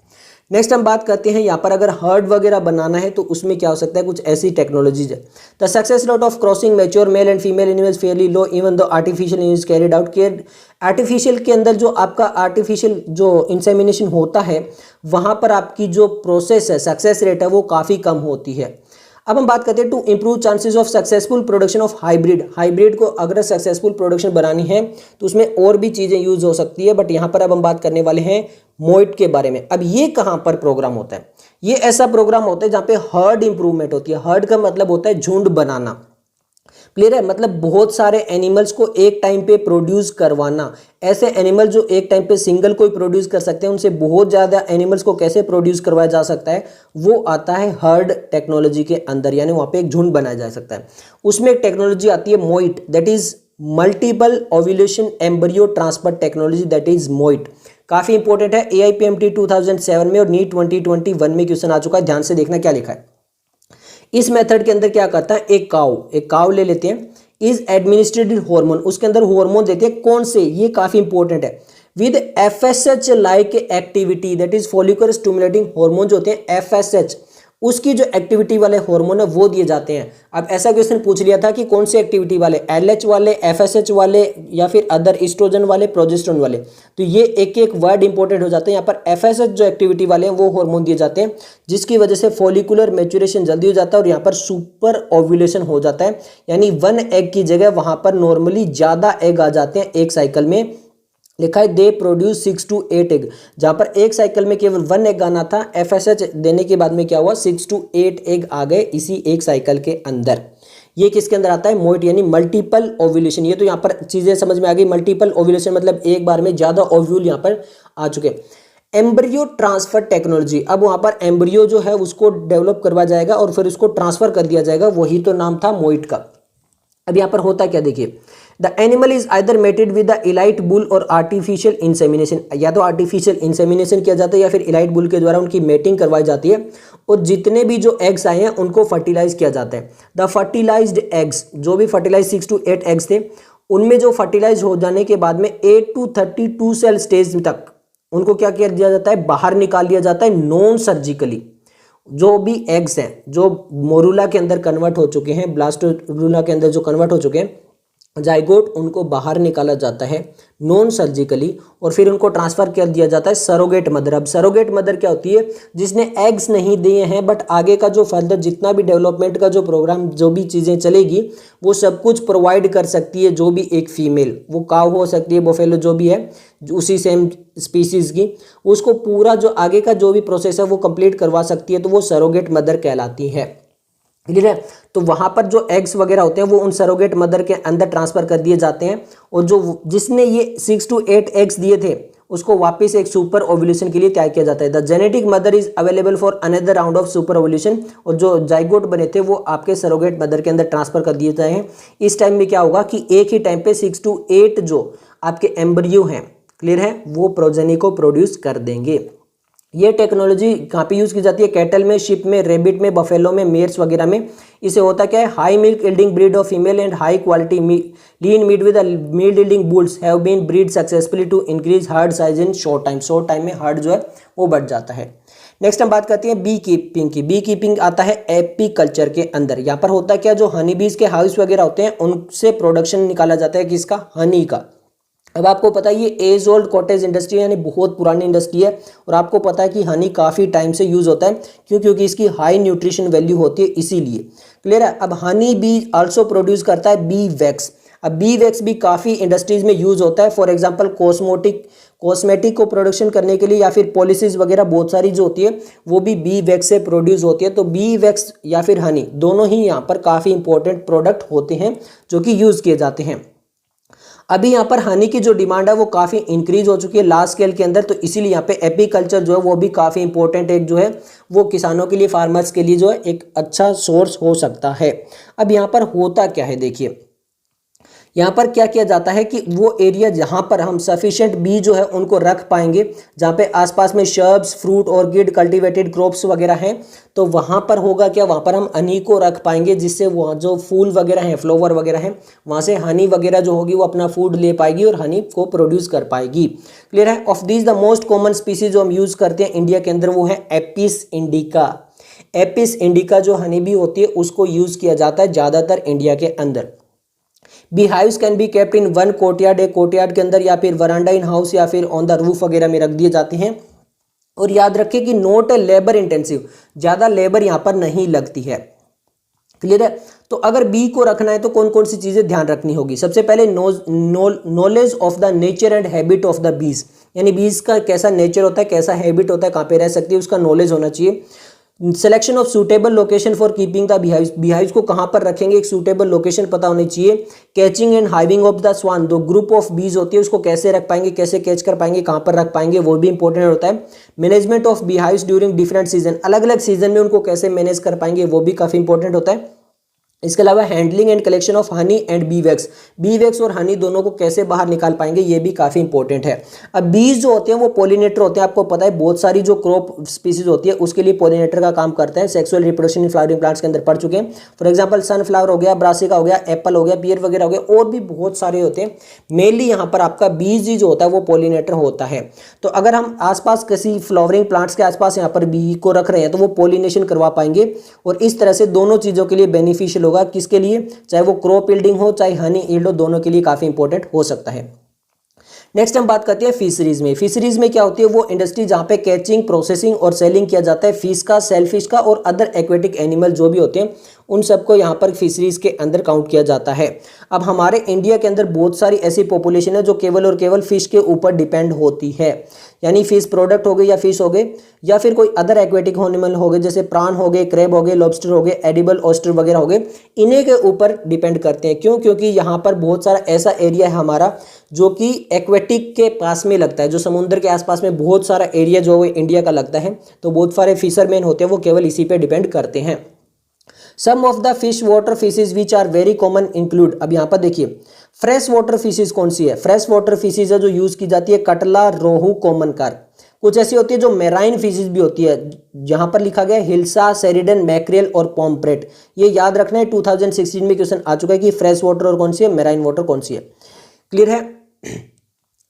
A: नेक्स्ट हम बात करते हैं यहाँ पर अगर हर्ड वगैरह बनाना है तो उसमें क्या हो सकता है, कुछ ऐसी टेक्नोलॉजीज है। The success rate of crossing mature male and female animals Fairlie low even the artificial is carried out. Artificial के अंदर जो आपका आर्टिफिशियल जो इंसेमिनेशन होता है वहाँ पर आपकी जो प्रोसेस है सक्सेस रेट है वो काफ़ी कम होती है। अब हम बात करते हैं to improve chances of successful production of hybrid. Hybrid को अगर सक्सेसफुल प्रोडक्शन बनानी है तो उसमें और भी चीज़ें यूज हो सकती है, बट यहाँ पर अब हम बात करने वाले हैं मोइट के बारे में। अब ये कहाँ पर प्रोग्राम होता है, ये ऐसा प्रोग्राम होता है जहाँ पे हर्ड इंप्रूवमेंट होती है। हर्ड का मतलब होता है झुंड बनाना, क्लियर है, मतलब बहुत सारे एनिमल्स को एक टाइम पे प्रोड्यूस करवाना। ऐसे एनिमल जो एक टाइम पे सिंगल कोई प्रोड्यूस कर सकते हैं उनसे बहुत ज़्यादा एनिमल्स को कैसे प्रोड्यूस करवाया जा सकता है, वो आता है हर्ड टेक्नोलॉजी के अंदर, यानी वहाँ पे एक झुंड बनाया जा सकता है। उसमें एक टेक्नोलॉजी आती है Moët, that is multiple ovulation embryo transfer technology, that is Moët. काफ़ी इंपॉर्टेंट है, AIPMT 2007 में और नीट 2021 में क्वेश्चन आ चुका है। ध्यान से देखना क्या लिखा है। इस मेथड के अंदर क्या करता है, एक काउ ले लेते हैं, इज एडमिनिस्ट्रेटेड हार्मोन, उसके अंदर हार्मोन देते हैं। कौन से, ये काफी इंपॉर्टेंट है, with FSH like activity, that is follicular stimulating hormone जो होते हैं FSH, उसकी जो एक्टिविटी वाले हार्मोन है वो दिए जाते हैं। अब ऐसा क्वेश्चन पूछ लिया था कि कौन से एक्टिविटी वाले, LH वाले, FSH वाले या फिर अदर एस्ट्रोजन वाले, प्रोजेस्टेरोन वाले, तो ये एक एक वर्ड इंपॉर्टेंट हो जाते हैं। यहाँ पर FSH जो एक्टिविटी वाले हैं वो हार्मोन दिए जाते हैं जिसकी वजह से फॉलिकुलर मैच्योरेशन जल्दी हो जाता है और यहाँ पर सुपर ओव्यूलेशन हो जाता है, यानी 1 एग की जगह वहां पर नॉर्मली ज्यादा एग आ जाते हैं एक साइकिल में। लिखा है दे प्रोड्यूस 6 to 8 एग, जहां पर एक साइकिल में केवल 1 एग आना था, FSH देने के बाद में क्या हुआ, 6 to 8 एग आ गए इसी एक साइकिल के अंदर। ये किसके अंदर आता है, मोइट, यानी मल्टीपल ओव्यूलेशन। ये तो यहाँ पर चीजें समझ में आ गई। मल्टीपल ओव्यूलेशन मतलब एक बार में ज्यादा ओव्यूल यहाँ पर आ चुके। एम्ब्रियो ट्रांसफर टेक्नोलॉजी, अब वहां पर एम्ब्रियो जो है उसको डेवलप करवाया जाएगा और फिर उसको ट्रांसफर कर दिया जाएगा, वही तो नाम था मोइट का। अब यहाँ पर होता क्या देखिए, the animal is either mated with the elite bull और आर्टिफिशियल इंसेमिनेशन, या तो आर्टिफिशियल इंसेमिनेशन किया जाता है या फिर इलाइट बुल के द्वारा उनकी मेटिंग करवाई जाती है और जितने भी जो एग्स आए हैं उनको फर्टिलाइज किया जाता है। द फर्टिलाइज्ड एग्स, जो भी फर्टिलाइज 6 to 8 एग्स थे, उनमें जो फर्टिलाइज हो जाने के बाद में 8 to 32 सेल स्टेज तक उनको क्या किया दिया जाता है, बाहर निकाल दिया जाता है नॉन सर्जिकली। जो भी एग्स हैं जो मोरुला के अंदर कन्वर्ट हो चुके हैं, ब्लास्टोरुला के अंदर जो कन्वर्ट हो चुके हैं जाइगोट, उनको बाहर निकाला जाता है नॉन सर्जिकली और फिर उनको ट्रांसफर कर दिया जाता है सरोगेट मदर। अब सरोगेट मदर क्या होती है, जिसने एग्स नहीं दिए हैं बट आगे का जो फर्दर जितना भी डेवलपमेंट का जो प्रोग्राम जो भी चीज़ें चलेगी वो सब कुछ प्रोवाइड कर सकती है। जो भी एक फीमेल, वो काऊ हो सकती है, बोफेलो जो भी है उसी सेम स्पीसीज की, उसको पूरा जो आगे का जो भी प्रोसेस है वो कंप्लीट करवा सकती है, तो वो सरोगेट मदर कहलाती है। क्लियर है, तो वहां पर जो एग्स वगैरह होते हैं वो उन सरोगेट मदर के अंदर ट्रांसफर कर दिए जाते हैं और जो जिसने ये 6 to 8 एग्स दिए थे उसको वापस एक सुपर ओव्यूलेशन के लिए तैयार किया जाता है। The genetic mother is available for another round of super ovulation, और जो जाइगोट बने थे वो आपके सरोगेट मदर के अंदर ट्रांसफर कर दिए जाए हैं। इस टाइम में क्या होगा कि एक ही टाइम पे 6 to 8 जो आपके एम्ब्रियो हैं, क्लियर है, वो प्रोजेनी को प्रोड्यूस कर देंगे। ये टेक्नोलॉजी कहाँ पे यूज़ की जाती है, कैटल में, शिप में, रेबिट में, बफेलो में, मेयर्स वगैरह में। इसे होता क्या है, high milk yielding breed of female and high quality lean meat with meat yielding bulls have been breed successfully to increase herd size in short time. Short time में herd जो है वो बढ़ जाता है। नेक्स्ट हम बात करते हैं बी कीपिंग की। बी कीपिंग आता है एपी कल्चर के अंदर। यहाँ पर होता क्या, जो हनी बीज के हाउस वगैरह होते हैं उनसे प्रोडक्शन निकाला जाता है किसका, हनी का। अब आपको पता है ये एज ओल्ड कॉटेज इंडस्ट्री यानी बहुत पुरानी इंडस्ट्री है और आपको पता है कि हनी काफ़ी टाइम से यूज़ होता है, क्योंकि इसकी हाई न्यूट्रिशन वैल्यू होती है इसीलिए। क्लियर है। अब हनी बी आल्सो प्रोड्यूस करता है बी वैक्स। अब बी वैक्स भी काफ़ी इंडस्ट्रीज में यूज़ होता है, फॉर एग्जांपल कॉस्मेटिक को प्रोडक्शन करने के लिए या फिर पॉलिसीज वगैरह बहुत सारी जो होती है वो भी बी वैक्स से प्रोड्यूस होती है। तो बी वैक्स या फिर हनी दोनों ही यहाँ पर काफ़ी इंपॉर्टेंट प्रोडक्ट होते हैं जो कि यूज़ किए जाते हैं। अभी यहाँ पर हनी की जो डिमांड है वो काफ़ी इंक्रीज हो चुकी है लार्ज स्केल के अंदर, तो इसीलिए यहाँ पे एपीकल्चर जो है वो भी काफ़ी इंपॉर्टेंट एक जो है वो किसानों के लिए, फार्मर्स के लिए जो है एक अच्छा सोर्स हो सकता है। अब यहाँ पर होता क्या है, देखिए यहाँ पर क्या किया जाता है कि वो एरिया जहाँ पर हम सफिशिएंट बी जो है उनको रख पाएंगे, जहाँ पे आसपास में shrubs, fruit, orchid, cultivated crops वगैरह हैं, तो वहाँ पर होगा क्या, वहाँ पर हम हनी को रख पाएंगे, जिससे वहाँ जो फूल वगैरह हैं, फ्लावर वगैरह हैं, वहाँ से हनी वगैरह जो होगी वो अपना फूड ले पाएगी और हनी को प्रोड्यूस कर पाएगी। क्लियर है। Of this the most common species जो हम यूज़ करते हैं इंडिया के अंदर वो है एपिस इंडिका। एपिस इंडिका जो हनी बी होती है उसको यूज़ किया जाता है ज़्यादातर इंडिया के अंदर। Bee hives can be kept in one courtyard, एक कोर्टयार्ड के अंदर या फिर वरांडा इन हाउस या फिर ऑन द रूफ वगैरह में रख दिए जाते हैं। और याद रखें कि नॉट लेबर इंटेंसिव, ज़्यादा लेबर यहाँ पर नहीं लगती है। क्लियर है। तो अगर बी को रखना है तो कौन कौन सी चीज़ें ध्यान रखनी होगी, सबसे पहले knowledge of the nature and habit of the bees, यानी बीज का कैसा नेचर होता है, कैसा हैबिट होता है, कहाँ पे रह सकती है, उसका नॉलेज होना चाहिए। Selection of suitable location for keeping the beehives, beehives को कहाँ पर रखेंगे एक सूटेबल लोकेशन पता होनी चाहिए। Catching and hiving of the swarm, दो ग्रुप ऑफ बीज होती है उसको कैसे रख पाएंगे, कैसे कैच कर पाएंगे, कहाँ पर रख पाएंगे, वो भी इंपॉर्टेंट होता है। Management of beehives during different season, अलग अलग सीजन में उनको कैसे मैनेज कर पाएंगे वो भी काफ़ी इंपॉर्टेंट होता है। इसके अलावा handling and collection of honey and B wax और हनी दोनों को कैसे बाहर निकाल पाएंगे ये भी काफ़ी इंपॉर्टेंट है। अब बीज जो होते हैं वो पॉलिनेटर होते हैं, आपको पता है बहुत सारी जो क्रॉप स्पीसीज होती है उसके लिए पॉलिनेटर का काम करते हैं। Sexual reproduction in flowering plants के अंदर पढ़ चुके हैं। फॉर एग्जांपल सनफ्लावर हो गया, ब्रासिका हो गया, एप्पल हो गया, पियर वगैरह हो गया, और भी बहुत सारे होते हैं। मेनली यहाँ पर आपका बीज जो होता है वो पॉलिनेटर होता है। तो अगर हम आसपास किसी फ्लावरिंग प्लांट्स के आसपास यहाँ पर बी को रख रहे हैं तो वो पॉलिनेशन करवा पाएंगे, और इस तरह से दोनों चीज़ों के लिए बेनिफिशियल होगा। किसके लिए, चाहे वो क्रॉप यील्डिंग हो चाहे हनी यील्ड हो, दोनों के लिए काफी इंपॉर्टेंट हो सकता है। नेक्स्ट हम बात करते हैं फिशरीज में। फिशरीज में क्या होती है, वो इंडस्ट्री जहां पे कैचिंग, प्रोसेसिंग और सेलिंग किया जाता है फिश का, सेलफिश का और अदर एक्वेटिक एनिमल जो भी होते हैं उन सबको यहाँ पर फिशरीज के अंदर काउंट किया जाता है। अब हमारे इंडिया के अंदर बहुत सारी ऐसी पॉपुलेशन है जो केवल और केवल फिश के ऊपर डिपेंड होती है, यानी फिश प्रोडक्ट हो गए या फिश हो गए या फिर कोई अदर एक्वेटिक एनिमल हो गए, जैसे प्राण हो गए, क्रैब हो गए, लॉबस्टर हो गए, एडिबल ऑयस्टर वगैरह हो गए, इन्हीं के ऊपर डिपेंड करते हैं। क्यों, क्योंकि यहाँ पर बहुत सारा ऐसा एरिया है हमारा जो कि एक्वेटिक के पास में लगता है, जो समुद्र के आसपास में बहुत सारा एरिया जो है इंडिया का लगता है, तो बहुत सारे फिशरमैन होते हैं वो केवल इसी पे डिपेंड करते हैं। Some of the fish water fishes which are very common include, अब यहाँ पर देखिए फ्रेश वाटर फिशेज कौन सी है, फ्रेश वाटर फिशेज है जो यूज की जाती है कटला, रोहू, कॉमन कार्प। कुछ ऐसी होती है जो मेराइन फिशेज भी होती है, जहां पर लिखा गया हिल्सा, सेरिडन, मैक्रियल और पॉम्प्रेट। ये याद रखना है, 2016 में क्वेश्चन आ चुका है कि फ्रेश वाटर और कौन सी है, मेराइन वाटर कौन सी है। क्लियर है।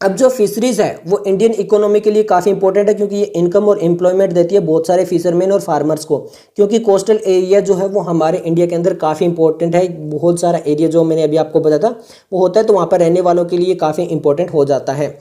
A: अब जो फिशरीज है वो इंडियन इकोनॉमी के लिए काफ़ी इंपॉर्टेंट है, क्योंकि ये इनकम और एम्प्लॉयमेंट देती है बहुत सारे फिशरमैन और फार्मर्स को, क्योंकि कोस्टल एरिया जो है वो हमारे इंडिया के अंदर काफ़ी इंपॉर्टेंट है। बहुत सारा एरिया जो मैंने अभी आपको बताया था वो होता है, तो वहाँ पर रहने वालों के लिए काफ़ी इंपॉर्टेंट हो जाता है।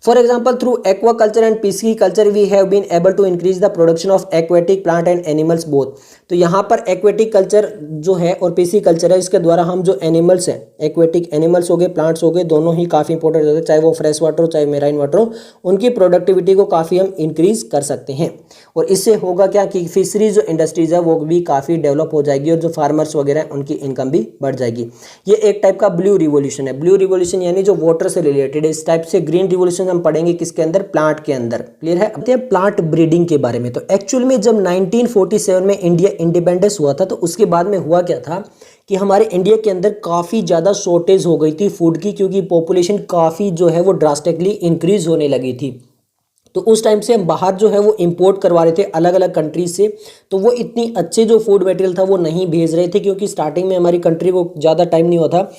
A: For example, through aquaculture and pisciculture, we have been able to increase the production of aquatic plant and animals both. तो यहाँ पर एक्वेटिक कल्चर जो है और पिसिकल्चर है, इसके द्वारा हम जो एनिमल्स हैं, एक्वेटिक एनिमल्स हो गए, प्लांट्स हो गए, दोनों ही काफ़ी इंपॉर्टेंट होते हैं, चाहे वो फ्रेश वाटर हो चाहे मेराइन वाटर हो, उनकी प्रोडक्टिविटी को काफ़ी हम इंक्रीज कर सकते हैं। और इससे होगा क्या कि फिशरीज जो इंडस्ट्रीज है वो भी काफ़ी डेवलप हो जाएगी और जो फार्मर्स वगैरह हैं उनकी इनकम भी बढ़ जाएगी। ये एक टाइप का ब्लू रिवोल्यूशन है। ब्लू रिवोल्यूशन यानी जो वाटर से रिलेटेड है। इस टाइप से ग्रीन रिवोल्यूशन हम पढ़ेंगे किसके अंदर, प्लांट के अंदर। क्लियर है। अब प्लांट ब्रीडिंग के बारे में, तो एक्चुअल में जब 1947 में इंडिया इंडिपेंडेंस हुआ था तो उसके बाद में हुआ क्या था कि हमारे इंडिया के अंदर काफ़ी ज़्यादा शॉर्टेज हो गई थी फूड की, क्योंकि पॉपुलेशन काफ़ी जो है वो ड्रास्टिकली इंक्रीज होने लगी थी। तो उस टाइम से हम बाहर जो है वो इंपोर्ट करवा रहे थे अलग अलग कंट्रीज से, तो वो इतनी अच्छे जो फूड मटेरियल था वो नहीं भेज रहे थे, क्योंकि स्टार्टिंग में हमारी कंट्री को ज़्यादा टाइम नहीं हुआ था।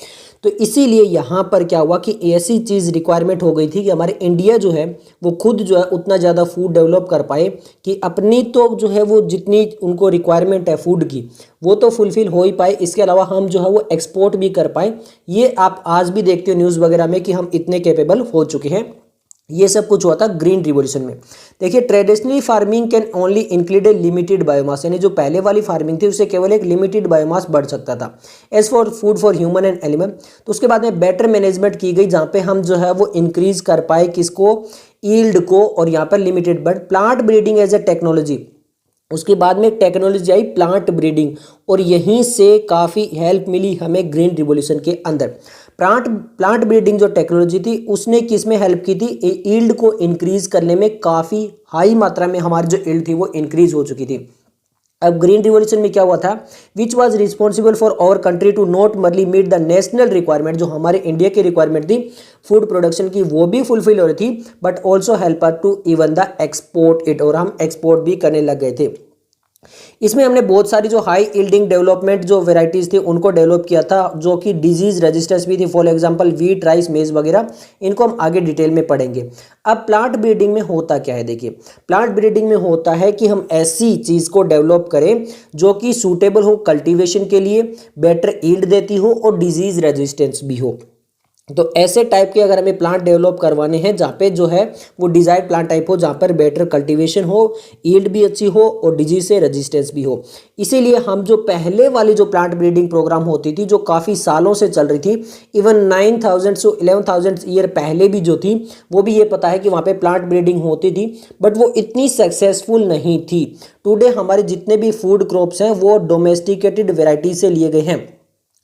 A: तो इसीलिए यहाँ पर क्या हुआ कि ऐसी चीज़ रिक्वायरमेंट हो गई थी कि हमारे इंडिया जो है वो खुद जो है उतना ज़्यादा फूड डेवलप कर पाए कि अपनी तो जो है वो जितनी उनको रिक्वायरमेंट है फूड की वो तो फुलफिल हो ही पाए, इसके अलावा हम जो है वो एक्सपोर्ट भी कर पाए। ये आप आज भी देखते हो न्यूज़ वगैरह में कि हम इतने कैपेबल हो चुके हैं। ये सब कुछ हुआ था ग्रीन रिवोल्यूशन में। देखिए, traditionally farming can only include A limited biomass, यानी जो पहले वाली फार्मिंग थी उससे केवल एक लिमिटेड बायोमास बढ़ सकता था as for food for human and animal. तो उसके बाद में बेटर मैनेजमेंट की गई जहाँ पे हम जो है वो इंक्रीज कर पाए किसको, ईल्ड को, और यहाँ पर limited but plant breeding as a technology. उसके बाद में टेक्नोलॉजी आई प्लांट ब्रीडिंग, और यहीं से काफ़ी हेल्प मिली हमें ग्रीन रिवोल्यूशन के अंदर। प्लांट ब्रीडिंग जो टेक्नोलॉजी थी उसने किस में हेल्प की थी, ईल्ड को इंक्रीज करने में काफ़ी हाई मात्रा में हमारी जो ईल्ड थी वो इंक्रीज हो चुकी थी। अब ग्रीन रिवॉल्यूशन में क्या हुआ था, which was responsible for our country to not merely meet the national requirement, जो हमारे इंडिया की रिक्वायरमेंट थी फूड प्रोडक्शन की वो भी फुलफिल हो रही थी, but also help us to even the export it, और हम एक्सपोर्ट भी करने लग गए थे। इसमें हमने बहुत सारी जो हाई यील्डिंग डेवलपमेंट जो वेराइटीज़ थी उनको डेवलप किया था, जो कि डिजीज रेजिस्टेंस भी थी, फॉर एग्जांपल वीट, राइस, मेज वगैरह। इनको हम आगे डिटेल में पढ़ेंगे। अब प्लांट ब्रीडिंग में होता क्या है, देखिए प्लांट ब्रीडिंग में होता है कि हम ऐसी चीज़ को डेवलप करें जो कि सूटेबल हो कल्टीवेशन के लिए, बेटर यील्ड देती हो और डिजीज रेजिस्टेंस भी हो। तो ऐसे टाइप के अगर हमें प्लांट डेवलप करवाने हैं जहाँ पे जो है वो डिजायर्ड प्लांट टाइप हो, जहाँ पर बेटर कल्टीवेशन हो, यील्ड भी अच्छी हो और डिजीज से रेजिस्टेंस भी हो। इसीलिए हम जो पहले वाली जो प्लांट ब्रीडिंग प्रोग्राम होती थी जो काफ़ी सालों से चल रही थी, इवन 9000 से 11000 ईयर पहले भी जो थी, वो भी ये पता है कि वहाँ पे प्लांट ब्रीडिंग होती थी, बट वो इतनी सक्सेसफुल नहीं थी। टुडे हमारे जितने भी फूड क्रॉप्स हैं वो डोमेस्टिकेटेड वेराइटी से लिए गए हैं,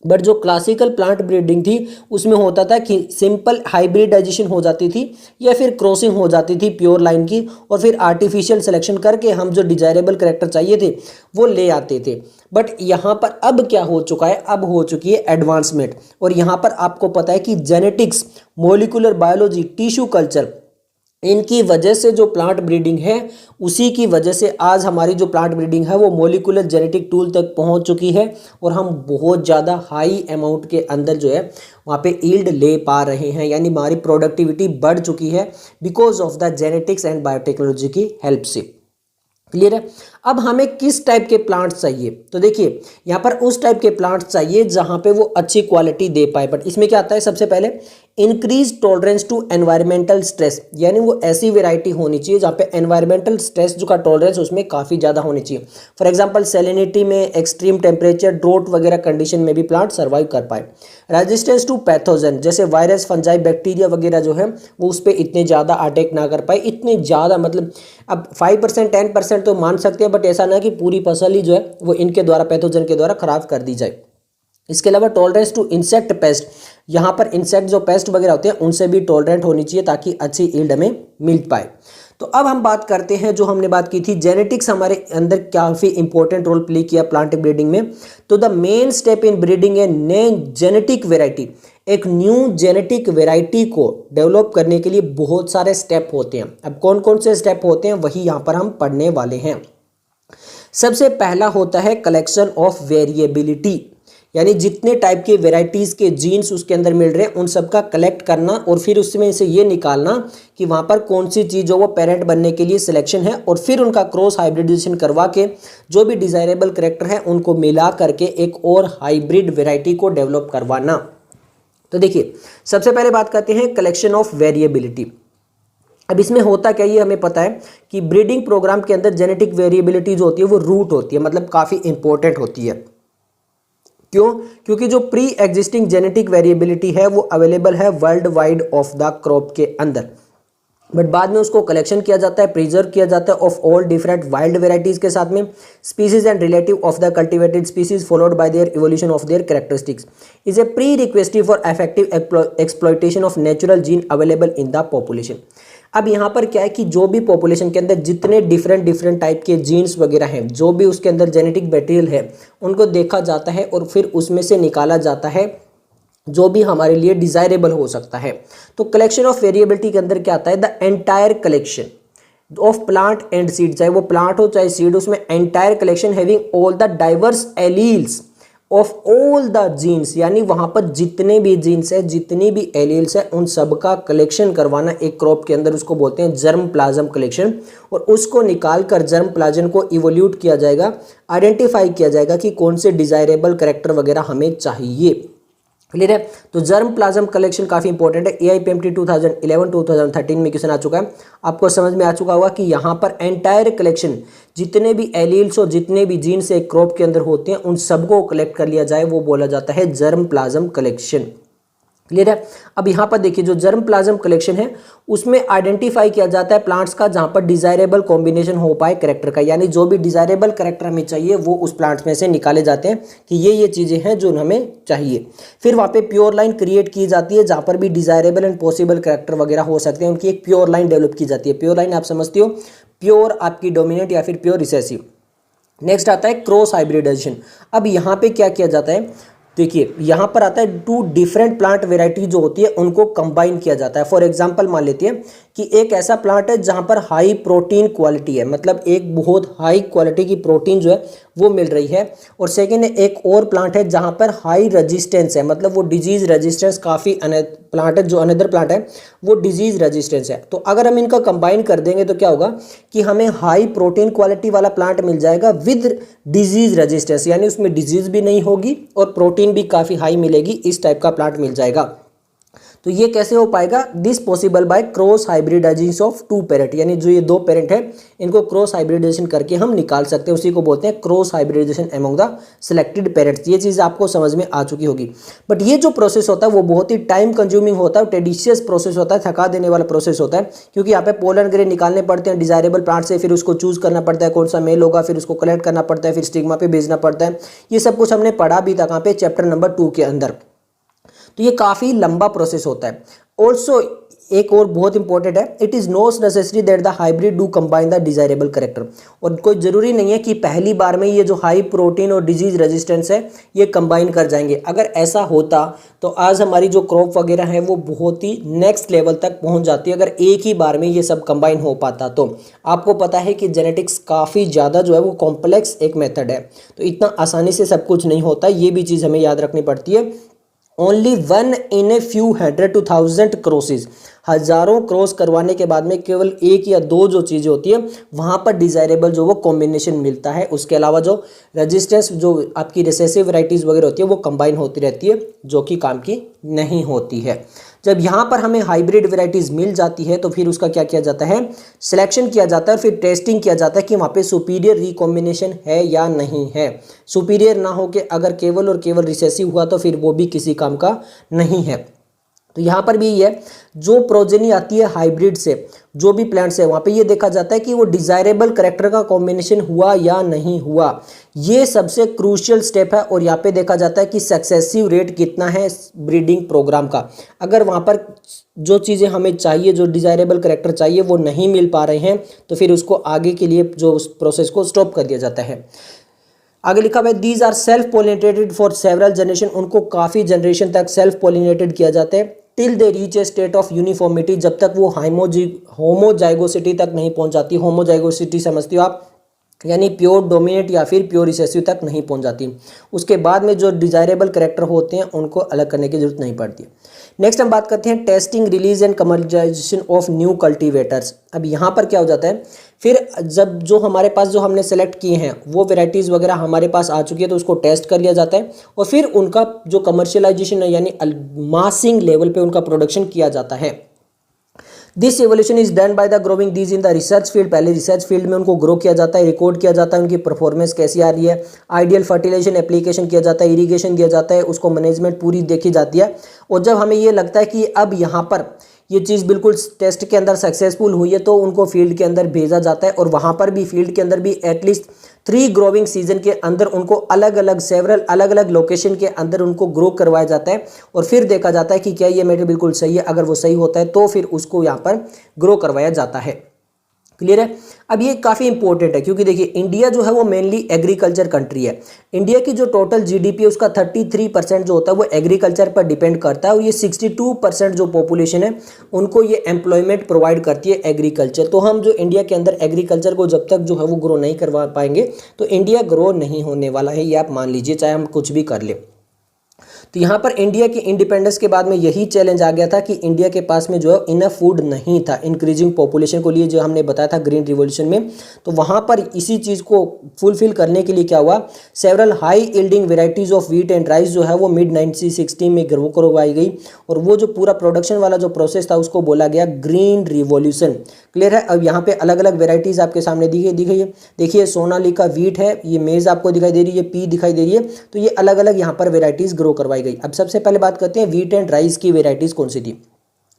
A: बट जो क्लासिकल प्लांट ब्रीडिंग थी उसमें होता था कि सिंपल हाइब्रिडाइजेशन हो जाती थी या फिर क्रॉसिंग हो जाती थी प्योर लाइन की, और फिर आर्टिफिशियल सिलेक्शन करके हम जो डिजायरेबल कैरेक्टर चाहिए थे वो ले आते थे। बट यहाँ पर अब क्या हो चुका है, अब हो चुकी है एडवांसमेंट, और यहाँ पर आपको पता है कि genetics, molecular biology, tissue culture, इनकी वजह से जो प्लांट ब्रीडिंग है उसी की वजह से आज हमारी जो प्लांट ब्रीडिंग है वो मोलिकुलर जेनेटिक टूल तक पहुंच चुकी है, और हम बहुत ज़्यादा हाई अमाउंट के अंदर जो है वहाँ पे यील्ड ले पा रहे हैं, यानी हमारी प्रोडक्टिविटी बढ़ चुकी है because of the genetics and biotechnology की हेल्प से। क्लियर है। अब हमें किस टाइप के प्लांट्स चाहिए, तो देखिए यहाँ पर उस टाइप के प्लांट्स चाहिए जहाँ पे वो अच्छी क्वालिटी दे पाए। बट इसमें क्या आता है, सबसे पहले increase tolerance to environmental stress, यानी वो ऐसी वेराइटी होनी चाहिए जहाँ पे एनवायरमेंटल स्ट्रेस जो का टॉलरेंस उसमें काफ़ी ज़्यादा होनी चाहिए। फॉर एग्जांपल सैलिनिटी में, एक्सट्रीम टेम्परेचर, ड्रोट वगैरह कंडीशन में भी प्लांट सर्वाइव कर पाए। रेजिस्टेंस टू पैथोजन, जैसे वायरस, फंजाई, बैक्टीरिया वगैरह जो है वो उस पर इतने ज़्यादा अटैक ना कर पाए, इतने ज़्यादा मतलब अब 5% 10% तो मान सकते हैं, बट ऐसा ना कि पूरी फसल ही जो है वो इनके द्वारा, पैथोजन के द्वारा खराब कर दी जाए। इसके अलावा टॉलरेंस टू इंसेक्ट पेस्ट, यहाँ पर इंसेक्ट जो पेस्ट वगैरह होते हैं उनसे भी टॉलरेंट होनी चाहिए ताकि अच्छी यील्ड हमें मिल पाए। तो अब हम बात करते हैं, जो हमने बात की थी जेनेटिक्स हमारे अंदर काफ़ी इंपॉर्टेंट रोल प्ले किया प्लांट ब्रीडिंग में। तो the main step in breeding a नए जेनेटिक वेराइटी, एक न्यू जेनेटिक वेराइटी को डेवलप करने के लिए बहुत सारे स्टेप होते हैं। अब कौन कौन से स्टेप होते हैं वही यहाँ पर हम पढ़ने वाले हैं। सबसे पहला होता है कलेक्शन ऑफ वेरिएबिलिटी, यानी जितने टाइप के वेराइटीज़ के जीन्स उसके अंदर मिल रहे हैं उन सब का कलेक्ट करना, और फिर उसमें से ये निकालना कि वहाँ पर कौन सी चीज़ जो वो पेरेंट बनने के लिए सिलेक्शन है, और फिर उनका क्रॉस हाइब्रिडाइजेशन करवा के जो भी डिजायरेबल कैरेक्टर है उनको मिला करके एक और हाइब्रिड वेराइटी को डेवलप करवाना। तो देखिए सबसे पहले बात करते हैं कलेक्शन ऑफ वेरिएबिलिटी। अब इसमें होता क्या, ये हमें पता है कि ब्रीडिंग प्रोग्राम के अंदर जेनेटिक वेरिएबिलिटी जो होती है वो रूट होती है, मतलब काफ़ी इंपॉर्टेंट होती है। क्यों? क्योंकि जो प्री एग्जिस्टिंग जेनेटिक वेरिएबिलिटी है वो अवेलेबल है world wide of the crop के अंदर, बट बाद में उसको कलेक्शन किया जाता है, प्रिजर्व किया जाता है of all different wild varieties के साथ में, species and relative of the cultivated species followed by their evolution of their characteristics is a prerequisite for effective exploitation of natural gene available in the population. अब यहाँ पर क्या है कि जो भी पॉपुलेशन के अंदर जितने डिफरेंट टाइप के जीन्स वगैरह हैं, जो भी उसके अंदर जेनेटिक मटेरियल है, उनको देखा जाता है और फिर उसमें से निकाला जाता है जो भी हमारे लिए डिजायरेबल हो सकता है। तो कलेक्शन ऑफ वेरिएबिलिटी के अंदर क्या आता है, the entire collection of plant and seed, चाहे वो प्लांट हो चाहे सीड, उसमें entire collection having all the diverse alleles of all the genes, यानी वहां पर जितने भी जीन्स है, जितनी भी एलील्स है, उन सब का कलेक्शन करवाना एक क्रॉप के अंदर, उसको बोलते हैं जर्म प्लाज्म कलेक्शन। और उसको निकाल कर जर्म प्लाज्म को इवोल्यूट किया जाएगा, आइडेंटिफाई किया जाएगा कि कौन से डिजायरेबल कैरेक्टर वगैरह हमें चाहिए। क्लियर है। तो जर्म प्लाज्म कलेक्शन काफी इंपॉर्टेंट है। AIPMT 2011-2013 में क्वेश्चन आ चुका है, आपको समझ में आ चुका होगा कि यहाँ पर एंटायर कलेक्शन जितने भी एलील्स और जितने भी जीन्स एक क्रॉप के अंदर होते हैं उन सबको कलेक्ट कर लिया जाए, वो बोला जाता है जर्म प्लाज्म कलेक्शन। क्लियर है। अब यहाँ पर देखिए जो जर्म प्लाज्म कलेक्शन है उसमें आइडेंटिफाई किया जाता है प्लांट्स का जहाँ पर डिजायरेबल कॉम्बिनेशन हो पाए करेक्टर का, यानी जो भी डिजायरेबल करेक्टर हमें चाहिए वो उस प्लांट्स में से निकाले जाते हैं कि ये चीज़ें हैं जो हमें चाहिए। फिर वहाँ पे प्योर लाइन क्रिएट की जाती है जहाँ पर भी डिजायरेबल एंड पॉसिबल करेक्टर वगैरह हो सकते हैं, उनकी एक प्योर लाइन डेवलप की जाती है। प्योर लाइन आप समझते हो, प्योर आपकी डोमिनेंट या फिर प्योर रिसेसिव। नेक्स्ट आता है क्रॉस हाइब्रिडाइजेशन। अब यहाँ पे क्या किया जाता है, देखिए यहाँ पर आता है टू डिफरेंट प्लांट वेराइटी जो होती है उनको कंबाइन किया जाता है। फॉर एग्जांपल मान लेते हैं कि एक ऐसा प्लांट है जहाँ पर हाई प्रोटीन क्वालिटी है, मतलब एक बहुत हाई क्वालिटी की प्रोटीन जो है वो मिल रही है, और सेकेंड एक और प्लांट है जहाँ पर हाई रेजिस्टेंस है, मतलब वो डिजीज रेजिस्टेंस काफ़ी प्लांट है, जो अनदर प्लांट है वो डिजीज रेजिस्टेंस है। तो अगर हम इनका कंबाइन कर देंगे तो क्या होगा कि हमें हाई प्रोटीन क्वालिटी वाला प्लांट मिल जाएगा विद डिजीज रेजिस्टेंस, यानी उसमें डिजीज भी नहीं होगी और प्रोटीन भी काफ़ी हाई मिलेगी, इस टाइप का प्लांट मिल जाएगा। तो ये कैसे हो पाएगा, this possible by cross hybridization of two parent, यानी जो ये दो पेरेंट है इनको क्रॉस हाइब्रिडाइजेशन करके हम निकाल सकते हैं, उसी को बोलते हैं cross hybridization among the selected parents. ये चीज़ आपको समझ में आ चुकी होगी। बट ये जो प्रोसेस होता है वो बहुत ही टाइम कंज्यूमिंग होता है, टेडिशियस प्रोसेस होता है, थका देने वाला प्रोसेस होता है, क्योंकि यहाँ पे पोलन ग्रेन निकालने पड़ते हैं डिजायरेबल प्लांट से, फिर उसको चूज करना पड़ता है कौन सा मेल होगा, फिर उसको कलेक्ट करना पड़ता है, फिर स्टिग्मा पे भेजना पड़ता है। ये सब कुछ हमने पढ़ा भी था कहाँ पे, चैप्टर नंबर 2 के अंदर। तो ये काफ़ी लंबा प्रोसेस होता है। ऑल्सो एक और बहुत इंपॉर्टेंट है, it is not necessary that the hybrid do combine the desirable character, और कोई ज़रूरी नहीं है कि पहली बार में ये जो हाई प्रोटीन और डिजीज रेजिस्टेंस है ये कंबाइन कर जाएंगे। अगर ऐसा होता तो आज हमारी जो क्रॉप वगैरह है वो बहुत ही नेक्स्ट लेवल तक पहुंच जाती है, अगर एक ही बार में ये सब कंबाइन हो पाता तो। आपको पता है कि जेनेटिक्स काफ़ी ज़्यादा जो है वो कॉम्प्लेक्स एक मेथड है, तो इतना आसानी से सब कुछ नहीं होता, ये भी चीज़ हमें याद रखनी पड़ती है। Only 1 in a few 100 to 1000 crosses, हजारों क्रॉस करवाने के बाद में केवल एक या दो जो चीज़ें होती है वहाँ पर डिजायरेबल जो वो कॉम्बिनेशन मिलता है। उसके अलावा जो रेजिस्टेंस जो आपकी रिसेसिव वैरायटीज़ वगैरह होती है वो कंबाइन होती रहती है, जो कि काम की नहीं होती है। जब यहाँ पर हमें हाइब्रिड वैरायटीज़ मिल जाती है तो फिर उसका क्या किया जाता है, सिलेक्शन किया जाता है, फिर टेस्टिंग किया जाता है कि वहाँ पे सुपीरियर रिकॉम्बिनेशन है या नहीं है। सुपीरियर ना हो के अगर केवल और केवल रिसेसिव हुआ तो फिर वो भी किसी काम का नहीं है। तो यहाँ पर भी ये है, जो प्रोजेनी आती है हाइब्रिड से, जो भी प्लांट्स है वहाँ पे ये देखा जाता है कि वो डिजायरेबल करेक्टर का कॉम्बिनेशन हुआ या नहीं हुआ। ये सबसे क्रूशियल स्टेप है, और यहाँ पे देखा जाता है कि सक्सेसिव रेट कितना है ब्रीडिंग प्रोग्राम का। अगर वहाँ पर जो चीज़ें हमें चाहिए, जो डिजायरेबल करेक्टर चाहिए वो नहीं मिल पा रहे हैं तो फिर उसको आगे के लिए जो उस प्रोसेस को स्टॉप कर दिया जाता है। आगे लिखा हुआ है these are self pollinated for several generation, उनको काफ़ी जनरेशन तक सेल्फ पोलिनेटेड किया जाता है till they reach a state of uniformity, जब तक वो होमोजाइगोसिटी तक नहीं पहुंच जाती। होमोजाइगोसिटी समझती हो आप, यानी प्योर डोमिनेट या फिर प्योर रिसेसिव तक नहीं पहुंच जाती। उसके बाद में जो डिजायरेबल करेक्टर होते हैं उनको अलग करने की जरूरत नहीं पड़ती। नेक्स्ट हम बात करते हैं testing, release and commercialisation of new cultivators. अब यहाँ पर क्या हो जाता है, फिर जब जो हमारे पास जो हमने सेलेक्ट किए हैं वो वेराइटीज़ वगैरह हमारे पास आ चुकी है तो उसको टेस्ट कर लिया जाता है, और फिर उनका जो कमर्शियलाइजेशन है यानी मासिंग लेवल पे उनका प्रोडक्शन किया जाता है। This evolution is done by the growing these in the research field, पहले रिसर्च फील्ड में उनको ग्रो किया जाता है, रिकॉर्ड किया जाता है उनकी परफॉर्मेंस कैसी आ रही है, आइडियल फर्टिलाइजेशन एप्लीकेशन किया जाता है, इरीगेशन किया जाता है, उसको मैनेजमेंट पूरी देखी जाती है। और जब हमें ये लगता है कि अब यहाँ पर ये चीज़ बिल्कुल टेस्ट के अंदर सक्सेसफुल हुई है तो उनको फील्ड के अंदर भेजा जाता है, और वहाँ पर भी फील्ड के अंदर भी एटलीस्ट 3 ग्रोविंग सीजन के अंदर उनको अलग अलग सेवरल अलग अलग लोकेशन के अंदर उनको ग्रो करवाया जाता है, और फिर देखा जाता है कि क्या ये मैटर बिल्कुल सही है। अगर वो सही होता है तो फिर उसको यहाँ पर ग्रो करवाया जाता है। क्लियर है। अब ये काफ़ी इंपॉर्टेंट है क्योंकि देखिए इंडिया जो है वो मेनली एग्रीकल्चर कंट्री है। इंडिया की जो टोटल जीडीपी है उसका 33% जो होता है वो एग्रीकल्चर पर डिपेंड करता है, और ये 62% जो पॉपुलेशन है उनको ये एम्प्लॉयमेंट प्रोवाइड करती है एग्रीकल्चर। तो हम जो इंडिया के अंदर एग्रीकल्चर को जब तक जो है वो ग्रो नहीं करवा पाएंगे तो इंडिया ग्रो नहीं होने वाला है, ये आप मान लीजिए, चाहे हम कुछ भी कर लें। तो यहाँ पर इंडिया की इंडिपेंडेंस के बाद में यही चैलेंज आ गया था कि इंडिया के पास में जो है इनफ फूड नहीं था इंक्रीजिंग पॉपुलेशन को लिए, जो हमने बताया था ग्रीन रिवॉल्यूशन में। तो वहाँ पर इसी चीज़ को फुलफिल करने के लिए क्या हुआ, several high yielding varieties of wheat and rice जो है वो मिड 1960 में ग्रो करवाई गई, और वो जो पूरा प्रोडक्शन वाला जो प्रोसेस था उसको बोला गया ग्रीन रिवॉल्यूशन। क्लियर है। अब यहाँ पे अलग अलग वेराइटीज़ आपके सामने दी गई है। देखिए सोनालिका व्हीट है, ये मेज़ आपको दिखाई दे रही है, पी दिखाई दे रही है, तो ये अलग अलग यहाँ पर वेराइटीज़ ग्रो करवाई करवाई गई। अब सबसे पहले बात करते हैं व्हीट एंड राइस की वेराइटीज़ कौन सी थी।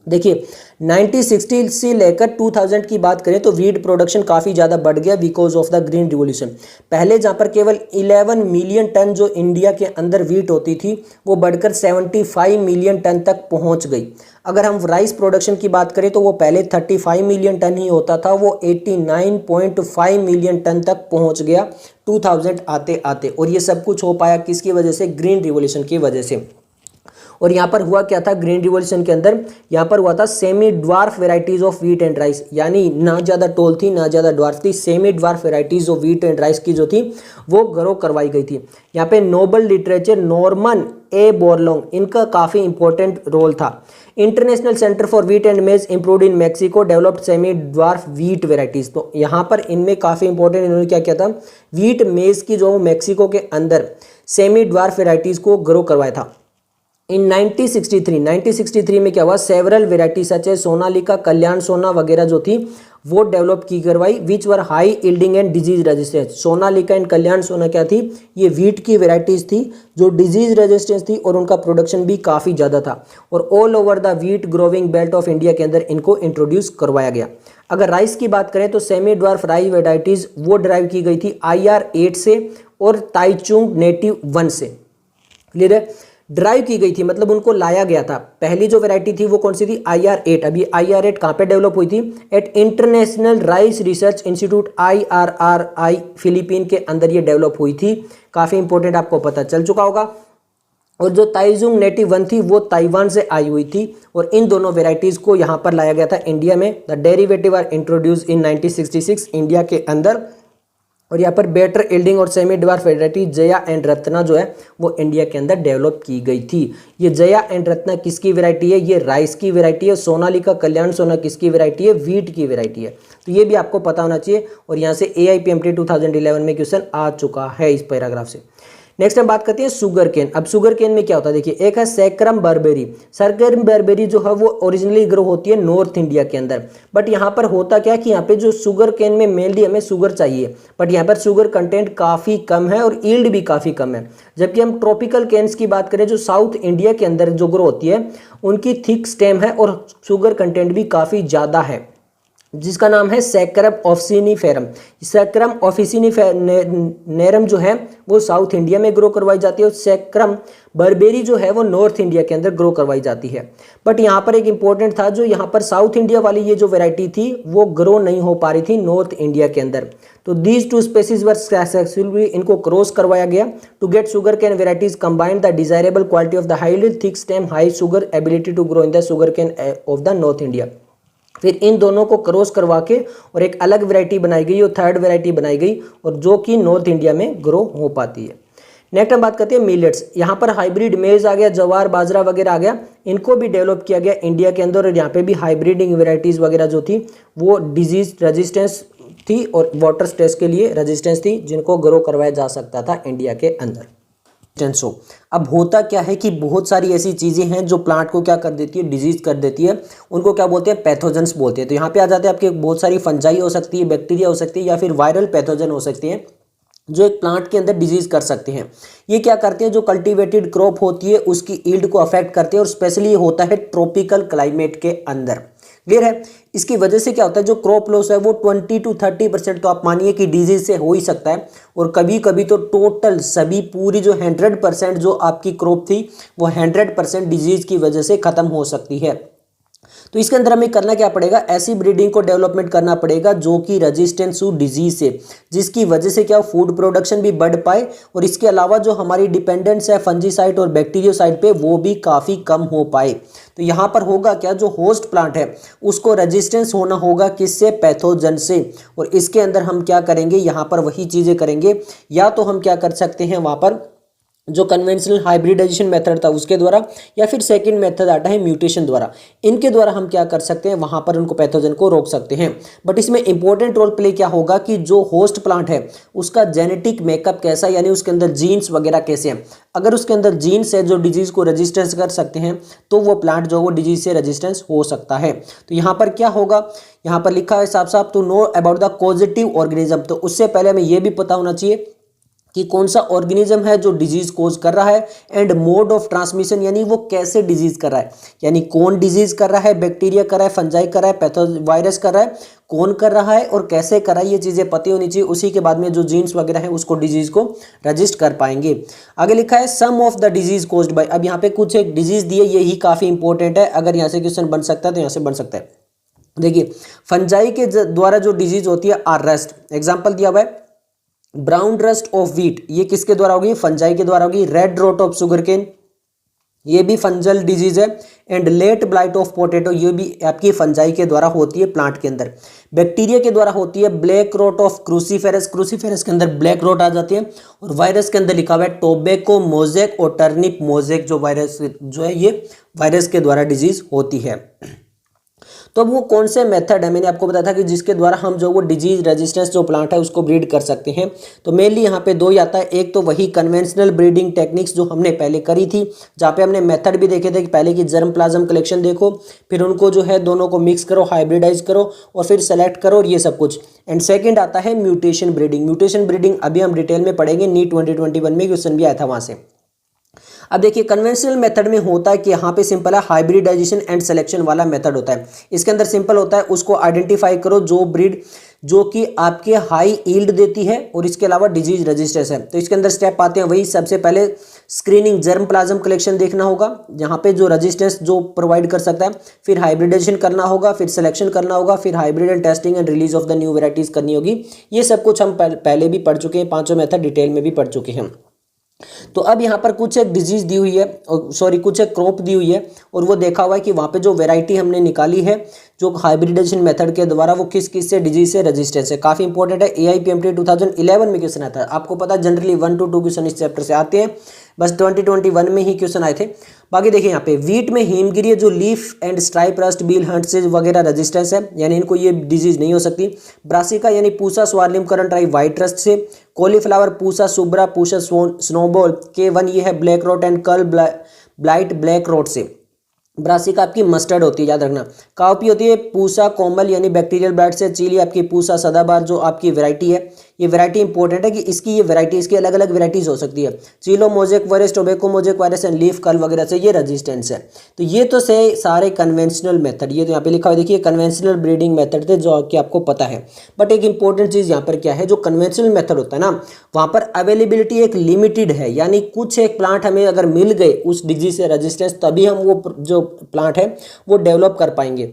A: देखिए 1960 से लेकर 2000 की बात करें तो वीट प्रोडक्शन काफ़ी ज़्यादा बढ़ गया because of the green revolution. पहले जहाँ पर केवल 11 मिलियन टन जो इंडिया के अंदर वीट होती थी वो बढ़कर 75 मिलियन टन तक पहुँच गई। अगर हम राइस प्रोडक्शन की बात करें तो वो पहले 35 मिलियन टन ही होता था, वो 89.5 मिलियन टन तक पहुँच गया 2000 आते आते। और ये सब कुछ हो पाया किसकी वजह से? ग्रीन रिवॉल्यूशन की वजह से। और यहाँ पर हुआ क्या था ग्रीन रिवॉल्यूशन के अंदर? यहाँ पर हुआ था semi dwarf varieties of wheat and rice, यानी ना ज़्यादा टोल थी ना ज़्यादा ड्वार्फ थी, semi dwarf varieties of wheat and rice की जो थी वो ग्रो करवाई गई थी। यहाँ पे नोबल लिटरेचर नॉर्मन ए बोरलोंग, इनका काफ़ी इंपॉर्टेंट रोल था। International centre for wheat and मेज इम्प्रूव्ड इन Mexico developed semi dwarf wheat varieties. तो यहाँ पर इनमें काफ़ी इंपॉर्टेंट इन्होंने क्या किया था? व्हीट मेज की जो मैक्सिको के अंदर सेमी ड्वार्फ वेराइटीज़ को ग्रो करवाया था। इन 1963 में क्या हुआ? सेवरल वेराइटी सच है सोनालिका, कल्याण सोना वगैरह जो थी वो डेवलप की करवाई, which were high yielding and disease resistance. Sonalika and Kalyan Sona क्या थी? ये व्हीट की वेराइटीज थी जो डिजीज रेजिस्टेंस थी और उनका प्रोडक्शन भी काफ़ी ज़्यादा था। और all over the wheat growing belt of India के अंदर इनको इंट्रोड्यूस करवाया गया। अगर राइस की बात करें तो सेमी ड्वार्फ राइस वेराइटीज़ वो ड्राइव की गई थी IR8 से और ताइचुंग नेटिव 1 से। क्लियर है? ड्राइव की गई थी मतलब उनको लाया गया था। पहली जो वैरायटी थी वो कौन सी थी? IR8। अभी IR8 कहाँ पे डेवलप हुई थी? At International Rice Research Institute IRRI Philippine के अंदर ये डेवलप हुई थी। काफ़ी इंपॉर्टेंट, आपको पता चल चुका होगा। और जो ताइजुंग नेटिव 1 थी वो ताइवान से आई हुई थी और इन दोनों वेराइटीज़ को यहाँ पर लाया गया था इंडिया में। The derivative are introduce in 1966 India के अंदर। और यहाँ पर बेटर इल्डिंग और semi dwarf variety Jaya and Ratna जो है वो इंडिया के अंदर डेवलप की गई थी। ये जया एंड रत्ना किसकी वेराइटी है? ये राइस की वेराइटी है। सोनालिका कल्याण सोना किसकी वेराइटी है? व्हीट की वेराइटी है। तो ये भी आपको पता होना चाहिए। और यहाँ से AIPMT 2011 में क्वेश्चन आ चुका है इस पैराग्राफ से। नेक्स्ट हम बात करते हैं शुगर केन। अब शुगर केन में क्या होता है? देखिए एक है सैक्रम बर्बेरी। सैक्रम बर्बेरी जो है वो ओरिजिनली ग्रो होती है नॉर्थ इंडिया के अंदर, बट यहाँ पर होता क्या है कि यहाँ पे जो शुगर केन में मेनली हमें शुगर चाहिए, बट यहाँ पर शुगर कंटेंट काफ़ी कम है और ईल्ड भी काफ़ी कम है। जबकि हम ट्रॉपिकल केन्स की बात करें जो साउथ इंडिया के अंदर जो ग्रो होती है उनकी थिक स्टेम है और शुगर कंटेंट भी काफ़ी ज़्यादा है, जिसका नाम है सैक्रम ऑफिसिनिफेरम। सैक्रम ऑफिसिनिफेरम जो है वो साउथ इंडिया में ग्रो करवाई जाती है और सैक्रम बर्बेरी जो है वो नॉर्थ इंडिया के अंदर ग्रो करवाई जाती है। बट यहाँ पर एक इंपॉर्टेंट था, जो यहाँ पर साउथ इंडिया वाली ये जो वैरायटी थी वो ग्रो नहीं हो पा रही थी नॉर्थ इंडिया के अंदर। तो these two species were successfully इनको क्रॉस करवाया गया to get sugar cane varieties combined the desirable quality of the highly thick stem high sugar ability to grow in the sugar cane of the north India. फिर इन दोनों को cross करवा के और एक अलग वैरायटी बनाई गई और थर्ड वैरायटी बनाई गई और जो कि नॉर्थ इंडिया में ग्रो हो पाती है। नेक्स्ट हम बात करते हैं मिलेट्स। यहाँ पर हाइब्रिड मेज आ गया, जवार बाजरा वगैरह आ गया, इनको भी डेवलप किया गया इंडिया के अंदर। और यहाँ पे भी हाइब्रिडिंग वेराइटीज़ वगैरह जो थी वो डिजीज रेजिस्टेंस थी और वाटर स्ट्रेस के लिए रेजिस्टेंस थी, जिनको ग्रो करवाया जा सकता था इंडिया के अंदर। अब होता क्या है कि बहुत सारी ऐसी चीज़ें हैं जो प्लांट को क्या कर देती है? डिजीज कर देती है। उनको क्या बोलते हैं? पैथोजेंस बोलते हैं। तो यहाँ पे आ जाते हैं आपके बहुत सारी फंजाई हो सकती है, बैक्टीरिया हो सकती है या फिर वायरल पैथोजन हो सकते हैं जो एक प्लांट के अंदर डिजीज कर सकते हैं। ये क्या करते हैं? जो कल्टीवेटेड क्रॉप होती है उसकी ईल्ड को अफेक्ट करते हैं और स्पेशली होता है ट्रॉपिकल क्लाइमेट के अंदर। क्लियर है? इसकी वजह से क्या होता है? जो क्रॉप लॉस है वो 20 to 30% तो आप मानिए कि डिजीज से हो ही सकता है, और कभी कभी तो टोटल सभी पूरी जो 100% जो आपकी क्रॉप थी वो 100% डिजीज की वजह से खत्म हो सकती है। तो इसके अंदर हमें करना क्या पड़ेगा? ऐसी ब्रीडिंग को डेवलपमेंट करना पड़ेगा जो कि रेजिस्टेंस टू डिजीज से, जिसकी वजह से क्या फूड प्रोडक्शन भी बढ़ पाए और इसके अलावा जो हमारी डिपेंडेंस है फंजीसाइड और बैक्टीरियोसाइड पे वो भी काफ़ी कम हो पाए। तो यहाँ पर होगा क्या? जो होस्ट प्लांट है उसको रेजिस्टेंस होना होगा किससे? पैथोजन से। और इसके अंदर हम क्या करेंगे? यहाँ पर वही चीज़ें करेंगे, या तो हम क्या कर सकते हैं वहाँ पर जो कन्वेंशनल हाइब्रिडाइजेशन मेथड था उसके द्वारा, या फिर सेकंड मेथड आता है म्यूटेशन द्वारा। इनके द्वारा हम क्या कर सकते हैं? वहाँ पर उनको पैथोजन को रोक सकते हैं। बट इसमें इंपॉर्टेंट रोल प्ले क्या होगा कि जो होस्ट प्लांट है उसका जेनेटिक मेकअप कैसा, यानी उसके अंदर जीन्स वगैरह कैसे हैं। अगर उसके अंदर जीन्स है जो डिजीज को रेजिस्टेंस कर सकते हैं तो वो प्लांट जो वो डिजीज से रेजिस्टेंस हो सकता है। तो यहाँ पर क्या होगा? यहाँ पर लिखा है साफ साफ to know about the causative organism. तो उससे पहले हमें यह भी पता होना चाहिए कि कौन सा ऑर्गेनिज्म है जो डिजीज कोज कर रहा है, एंड मोड ऑफ ट्रांसमिशन यानी वो कैसे डिजीज कर रहा है, यानी कौन डिजीज कर रहा है, बैक्टीरिया कर रहा है, फंजाई कर रहा है, पैथो वायरस कर रहा है, कौन कर रहा है और कैसे कर रहा है, ये चीजें पता होनी चाहिए। उसी के बाद में जो जीन्स वगैरह है उसको डिजीज को रजिस्ट कर पाएंगे। आगे लिखा है some of the disease caused by, अब यहाँ पे कुछ एक डिजीज दिए, यही काफी इंपॉर्टेंट है, अगर यहाँ से क्वेश्चन बन सकता है तो यहाँ से बन सकता है। देखिए फंजाई के द्वारा जो डिजीज होती है आर रस्ट, एग्जाम्पल दिया हुआ है ब्राउन रस्ट ऑफ व्हीट, ये किसके द्वारा होगी, फंजाई के द्वारा होगी। रेड रोट ऑफ शुगरकेन, ये भी फंजल डिजीज है। And let blight of potato, ये भी आपकी फंजाई के द्वारा होती है प्लांट के अंदर। बैक्टीरिया के द्वारा होती है black rot of cruciferous, cruciferous के अंदर ब्लैक रोट आ जाती है। और वायरस के अंदर लिखा हुआ है टोबैको मोजेक और टर्निप मोजेक, जो वायरस जो है ये वायरस के द्वारा डिजीज होती है। तो अब वो कौन से मेथड है, मैंने आपको बताया था कि जिसके द्वारा हम जो वो डिजीज रेजिस्टेंस जो प्लांट है उसको ब्रीड कर सकते हैं। तो मेनली यहाँ पे दो ही आता है, एक तो वही कन्वेंशनल ब्रीडिंग टेक्निक्स जो हमने पहले करी थी, जहाँ पे हमने मेथड भी देखे थे कि पहले की जर्म प्लाज्म कलेक्शन देखो, फिर उनको जो है दोनों को मिक्स करो, हाइब्रिडाइज करो और फिर सेलेक्ट करो और ये सब कुछ। एंड सेकेंड आता है म्यूटेशन ब्रीडिंग। म्यूटेशन ब्रीडिंग अभी हम डिटेल में पढ़ेंगे, नीट 2021 में क्वेश्चन भी आया था वहाँ से। अब देखिए कन्वेंशनल मेथड में होता है कि यहाँ पे सिंपल है हाइब्रिडाइजेशन एंड सिलेक्शन वाला मेथड होता है। इसके अंदर सिंपल होता है उसको आइडेंटिफाई करो जो ब्रीड जो कि आपके हाई यील्ड देती है और इसके अलावा डिजीज रेजिस्टेंस है। तो इसके अंदर स्टेप आते हैं, वही सबसे पहले स्क्रीनिंग जर्म प्लाज्म कलेक्शन देखना होगा यहाँ पे जो रेजिस्टेंस जो प्रोवाइड कर सकता है, फिर हाइब्रिडाइजेशन करना होगा, फिर सिलेक्शन करना होगा, फिर hybrid and testing and release of the new varieties करनी होगी। ये सब कुछ हम पहले भी पढ़ चुके हैं, पांचों मेथड डिटेल में भी पढ़ चुके हैं। तो अब यहाँ पर कुछ एक डिजीज दी हुई है, सॉरी कुछ एक क्रॉप दी हुई है और वो देखा हुआ है कि वहाँ पे जो वैरायटी हमने निकाली है जो हाइब्रिडाइजेशन मेथड के द्वारा वो किस किस से डिजीज से रेजिस्टेंस है। काफी इंपॉर्टेंट है, AIPMT 2011 में क्वेश्चन आता है। आपको पता है जनरली 1 to 2 क्वेश्चन इस चैप्टर से आते हैं, बस 2021 में ही क्वेश्चन आए थे। बाकी देखिए यहाँ पे वीट में हिमगिरी जो leaf and stripe rust bill Hunt से वगैरह रेजिस्टेंस है, यानी इनको ये डिजीज नहीं हो सकती। ब्रासिका यानी पूसा स्वार्लिम करंट राई व्हाइट रस्ट से। Cauliflower Pusa Subra Pusa snowball K1 ये है black wrote and curl blight black rot से। ब्रासिका आपकी मस्टर्ड होती है, याद रखना। काउपी होती है पूसा कोमल यानी बैक्टीरियल ब्लाइट से। चीली आपकी पूसा सदाबहार जो आपकी वैरायटी है, ये वैरायटी इंपॉर्टेंट है कि इसकी ये वैरायटी इसकी अलग अलग वैरायटीज हो सकती है। Chilli mosaic virus, tobacco mosaic virus and leaf curl वगैरह से ये रेजिस्टेंस है। तो ये तो से सारे कन्वेंशनल मेथड, ये तो यहाँ पे लिखा हुआ देखिए कन्वेंशनल ब्रीडिंग मेथड थे जो कि आपको पता है। बट एक इंपॉर्टेंट चीज यहाँ पर क्या है, जो कन्वेंशनल मेथड होता है ना वहाँ पर अवेलेबिलिटी एक लिमिटेड है, यानी कुछ एक प्लांट हमें अगर मिल गए उस डिजीज से रेजिस्टेंस तभी हम वो जो प्लांट है वो डेवलप कर पाएंगे।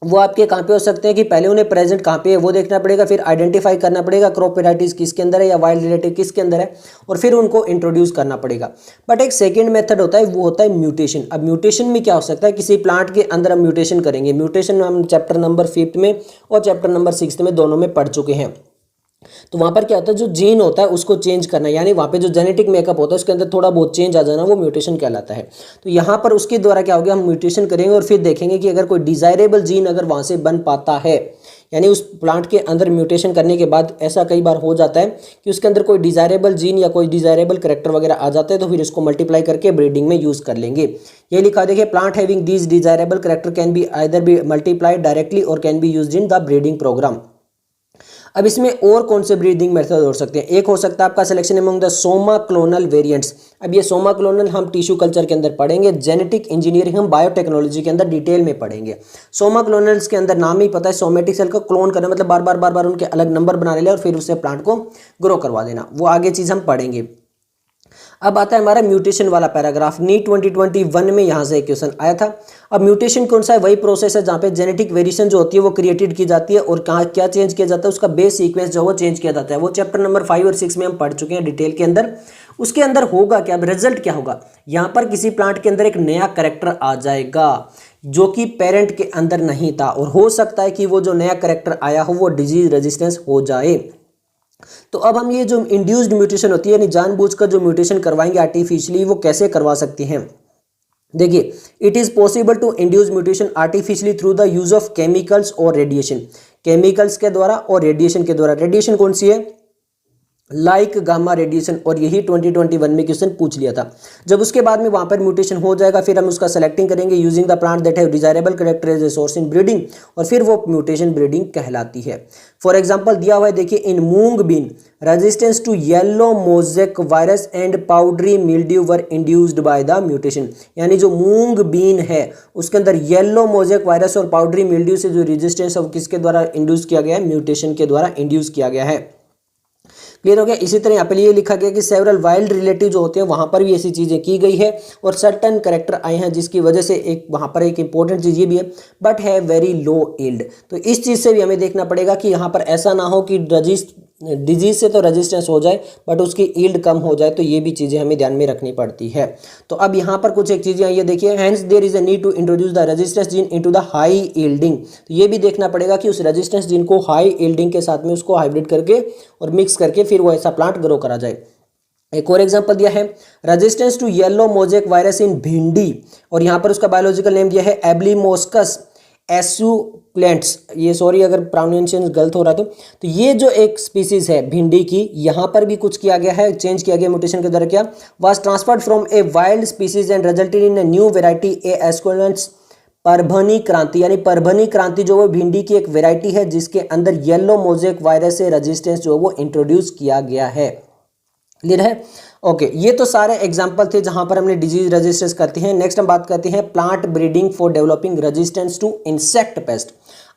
A: वो आपके कहाँ पे हो सकते हैं कि पहले उन्हें प्रेजेंट कहाँ पे है वो देखना पड़ेगा, फिर आइडेंटिफाई करना पड़ेगा क्रॉप वेराइटीज किसके अंदर है या वाइल्ड रिलेटिव किसके अंदर है, और फिर उनको इंट्रोड्यूस करना पड़ेगा। बट एक सेकंड मेथड होता है वो होता है म्यूटेशन। अब म्यूटेशन में क्या हो सकता है, किसी प्लांट के अंदर हम म्यूटेशन करेंगे। म्यूटेशन हम चैप्टर नंबर 5 में और चैप्टर नंबर 6 में दोनों में पढ़ चुके हैं। तो वहाँ पर क्या होता है जो जीन होता है उसको चेंज करना, यानी वहाँ पे जो जेनेटिक मेकअप होता है उसके अंदर थोड़ा बहुत चेंज आ जाना, वो म्यूटेशन कहलाता है। तो यहाँ पर उसके द्वारा क्या हो गया, हम म्यूटेशन करेंगे और फिर देखेंगे कि अगर कोई डिजायरेबल जीन अगर वहाँ से बन पाता है, यानी उस प्लांट के अंदर म्यूटेशन करने के बाद ऐसा कई बार हो जाता है कि उसके अंदर कोई डिजायरेबल जीन या कोई डिजायरेबल करेक्टर वगैरह आ जाता है, तो फिर इसको मल्टीप्लाई करके ब्रीडिंग में यूज कर लेंगे। ये लिखा देखिए plant having these desirable character can be either be multiplied directly और can be used in the breeding programme. अब इसमें और कौन से ब्रीडिंग मेथड हो सकते हैं, एक हो सकता है आपका selection among the Soma clonal variants. अब ये सोमा क्लोनल हम टिश्यू कल्चर के अंदर पढ़ेंगे, जेनेटिक इंजीनियरिंग हम बायोटेक्नोलॉजी के अंदर डिटेल में पढ़ेंगे। सोमा क्लोनल्स के अंदर नाम ही पता है, सोमेटिक सेल को क्लोन करना मतलब बार बार उनके अलग नंबर बना ले और फिर उससे प्लांट को ग्रो करवा देना, वो आगे चीज हम पढ़ेंगे। अब आता है हमारा म्यूटेशन वाला पैराग्राफ, नीट 2021 में यहाँ से एक क्वेश्चन आया था। अब म्यूटेशन कौन सा है, वही प्रोसेस है जहाँ पे जेनेटिक वेरिएशन जो होती है वो क्रिएटेड की जाती है और कहाँ क्या चेंज किया जाता है, उसका बेस सीक्वेंस जो वो चेंज किया जाता है। वो चैप्टर नंबर 5 और 6 में हम पढ़ चुके हैं डिटेल के अंदर। उसके अंदर होगा क्या, रिजल्ट क्या होगा, यहाँ पर किसी प्लांट के अंदर एक नया करेक्टर आ जाएगा जो कि पेरेंट के अंदर नहीं था, और हो सकता है कि वो जो नया करेक्टर आया हो वो डिजीज रेजिस्टेंस हो जाए। तो अब हम ये जो इंड्यूस्ड म्यूटेशन होती है यानी जानबूझकर जो म्यूटेशन करवाएंगे आर्टिफिशियली, वो कैसे करवा सकते हैं। देखिए it is possible to induce mutation artificially through the use of chemicals और रेडिएशन, केमिकल्स के द्वारा और रेडिएशन के द्वारा। रेडिएशन कौन सी है, लाइक गामा रेडिएशन, और यही 2021 में क्वेश्चन पूछ लिया था। जब उसके बाद में वहाँ पर म्यूटेशन हो जाएगा, फिर हम उसका सेलेक्टिंग करेंगे using the plant that have desirable character as a source in breeding, और फिर वो म्यूटेशन ब्रीडिंग कहलाती है। फॉर एग्जाम्पल दिया हुआ है, देखिए in mung bean resistance to yellow mosaic virus and powdery mildew were induced by the mutation, यानी जो मूंग बीन है उसके अंदर येलो मोजेक वायरस और पाउडरी मिल्ड्यू से जो रेजिस्टेंस है किसके द्वारा इंड्यूस किया गया है, म्यूटेशन के द्वारा इंड्यूस किया गया है। क्लियर हो गया। इसी तरह यहाँ पे ये लिखा गया कि सेवरल वाइल्ड रिलेटिव जो होते हैं वहां पर भी ऐसी चीजें की गई है, और सर्टन करेक्टर आए हैं जिसकी वजह से एक वहां पर एक इंपॉर्टेंट चीज ये भी है, बट है वेरी लो यील्ड। तो इस चीज से भी हमें देखना पड़ेगा कि यहाँ पर ऐसा ना हो कि डिजीज से तो रेजिस्टेंस हो जाए बट उसकी यील्ड कम हो जाए, तो ये भी चीजें हमें ध्यान में रखनी पड़ती है। तो अब यहाँ पर कुछ एक चीजें ये देखिए, hence there is a need to introduce the resistance gene into the high yielding. तो ये भी देखना पड़ेगा कि उस रेजिस्टेंस जीन को हाई यील्डिंग के साथ में उसको हाइब्रिड करके और मिक्स करके फिर वो ऐसा प्लांट ग्रो करा जाए। एक और एग्जांपल दिया है, resistance to yellow mosaic virus in bhindi, और यहाँ पर उसका बायोलॉजिकल नेम दिया है एब्लिमोस्कस एसुक्लेंट्स। ये सॉरी अगर प्रोनाउंसिएशन गलत हो रहा तो ये जो एक स्पीसीज है भिंडी की, यहाँ पर भी कुछ किया गया है, चेंज किया गया म्यूटेशन के द्वारा। क्या was transferred from a wild species and resulted in a new variety A esculentus Parbhani Kranti, यानी परभनी क्रांति जो वो भिंडी की एक वेराइटी है जिसके अंदर येलो मोजेक वायरस से रेजिस्टेंस जो वो इंट्रोड्यूस किया गया है। क्लियर है। ओके, ये तो सारे एग्जांपल थे जहां पर हमने डिजीज रेजिस्टेंस करते हैं। नेक्स्ट हम बात करते हैं plant breeding for developing resistance to insect pest.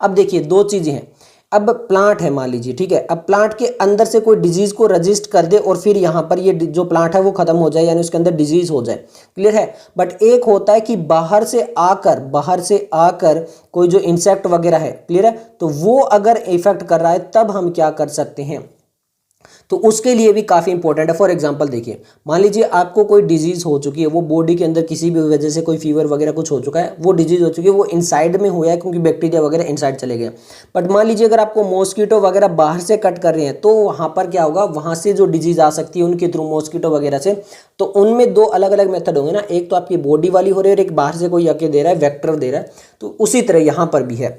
A: अब देखिए दो चीजें हैं, अब प्लांट है मान लीजिए, ठीक है, अब प्लांट के अंदर से कोई डिजीज को रजिस्ट कर दे और फिर यहाँ पर ये जो प्लांट है वो खत्म हो जाए, यानी उसके अंदर डिजीज हो जाए। क्लियर है। बट एक होता है कि बाहर से आकर कोई जो इंसेक्ट वगैरह है, क्लियर है, तो वो अगर इफेक्ट कर रहा है तब हम क्या कर सकते हैं, तो उसके लिए भी काफी इंपॉर्टेंट है। फॉर एग्जांपल देखिए, मान लीजिए आपको कोई डिजीज हो चुकी है, वो बॉडी के अंदर किसी भी वजह से कोई फीवर वगैरह कुछ हो चुका है, वो डिजीज हो चुकी है, वो इनसाइड में हुआ है क्योंकि बैक्टीरिया वगैरह इनसाइड चले गए। बट मान लीजिए अगर आपको मॉस्किटो वगैरह बाहर से कट कर रहे हैं तो वहां पर क्या होगा, वहां से जो डिजीज आ सकती है उनके थ्रू मॉस्किटो वगैरह से, तो उनमें दो अलग अलग मेथड होंगे ना, एक तो आपकी बॉडी वाली हो रही है और एक बाहर से कोई आके दे रहा है, वेक्टर दे रहा है। तो उसी तरह यहां पर भी है,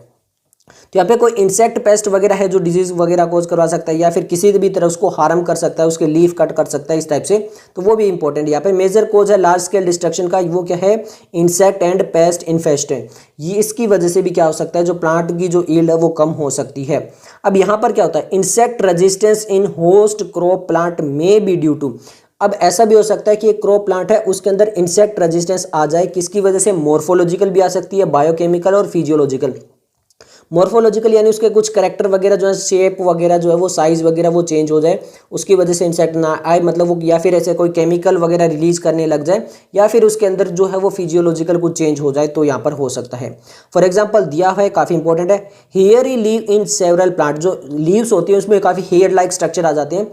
A: तो यहाँ पे कोई इंसेक्ट पेस्ट वगैरह है जो डिजीज वगैरह कोज करवा सकता है या फिर किसी भी तरह उसको हार्म कर सकता है, उसके लीफ कट कर सकता है इस टाइप से, तो वो भी इंपॉर्टेंट। यहाँ पे मेजर कोज है लार्ज स्केल डिस्ट्रक्शन का, वो क्या है, इंसेक्ट एंड पेस्ट इन्फेस्टेंट। ये इसकी वजह से भी क्या हो सकता है, जो प्लांट की जो यील्ड है वो कम हो सकती है। अब यहाँ पर क्या होता है, insect resistance in host crop plant में बी ड्यू टू, अब ऐसा भी हो सकता है कि एक क्रॉप प्लांट है उसके अंदर इंसेक्ट रेजिस्टेंस आ जाए, किसकी वजह से, मॉर्फोलॉजिकल भी आ सकती है, बायोकेमिकल और फिजियोलॉजिकल। मॉर्फोलॉजिकल यानी उसके कुछ करेक्टर वगैरह जो है, शेप वगैरह जो है, वो साइज वगैरह वो चेंज हो जाए, उसकी वजह से इंसेक्ट ना आए, मतलब वो, या फिर ऐसे कोई केमिकल वगैरह रिलीज करने लग जाए, या फिर उसके अंदर जो है वो फिजियोलॉजिकल कुछ चेंज हो जाए, तो यहाँ पर हो सकता है। फॉर एग्जाम्पल दिया है, काफी इंपॉर्टेंट है, hairy leave in several plant, जो लीव्स होती है उसमें काफी हेयर लाइक स्ट्रक्चर आ जाते हैं,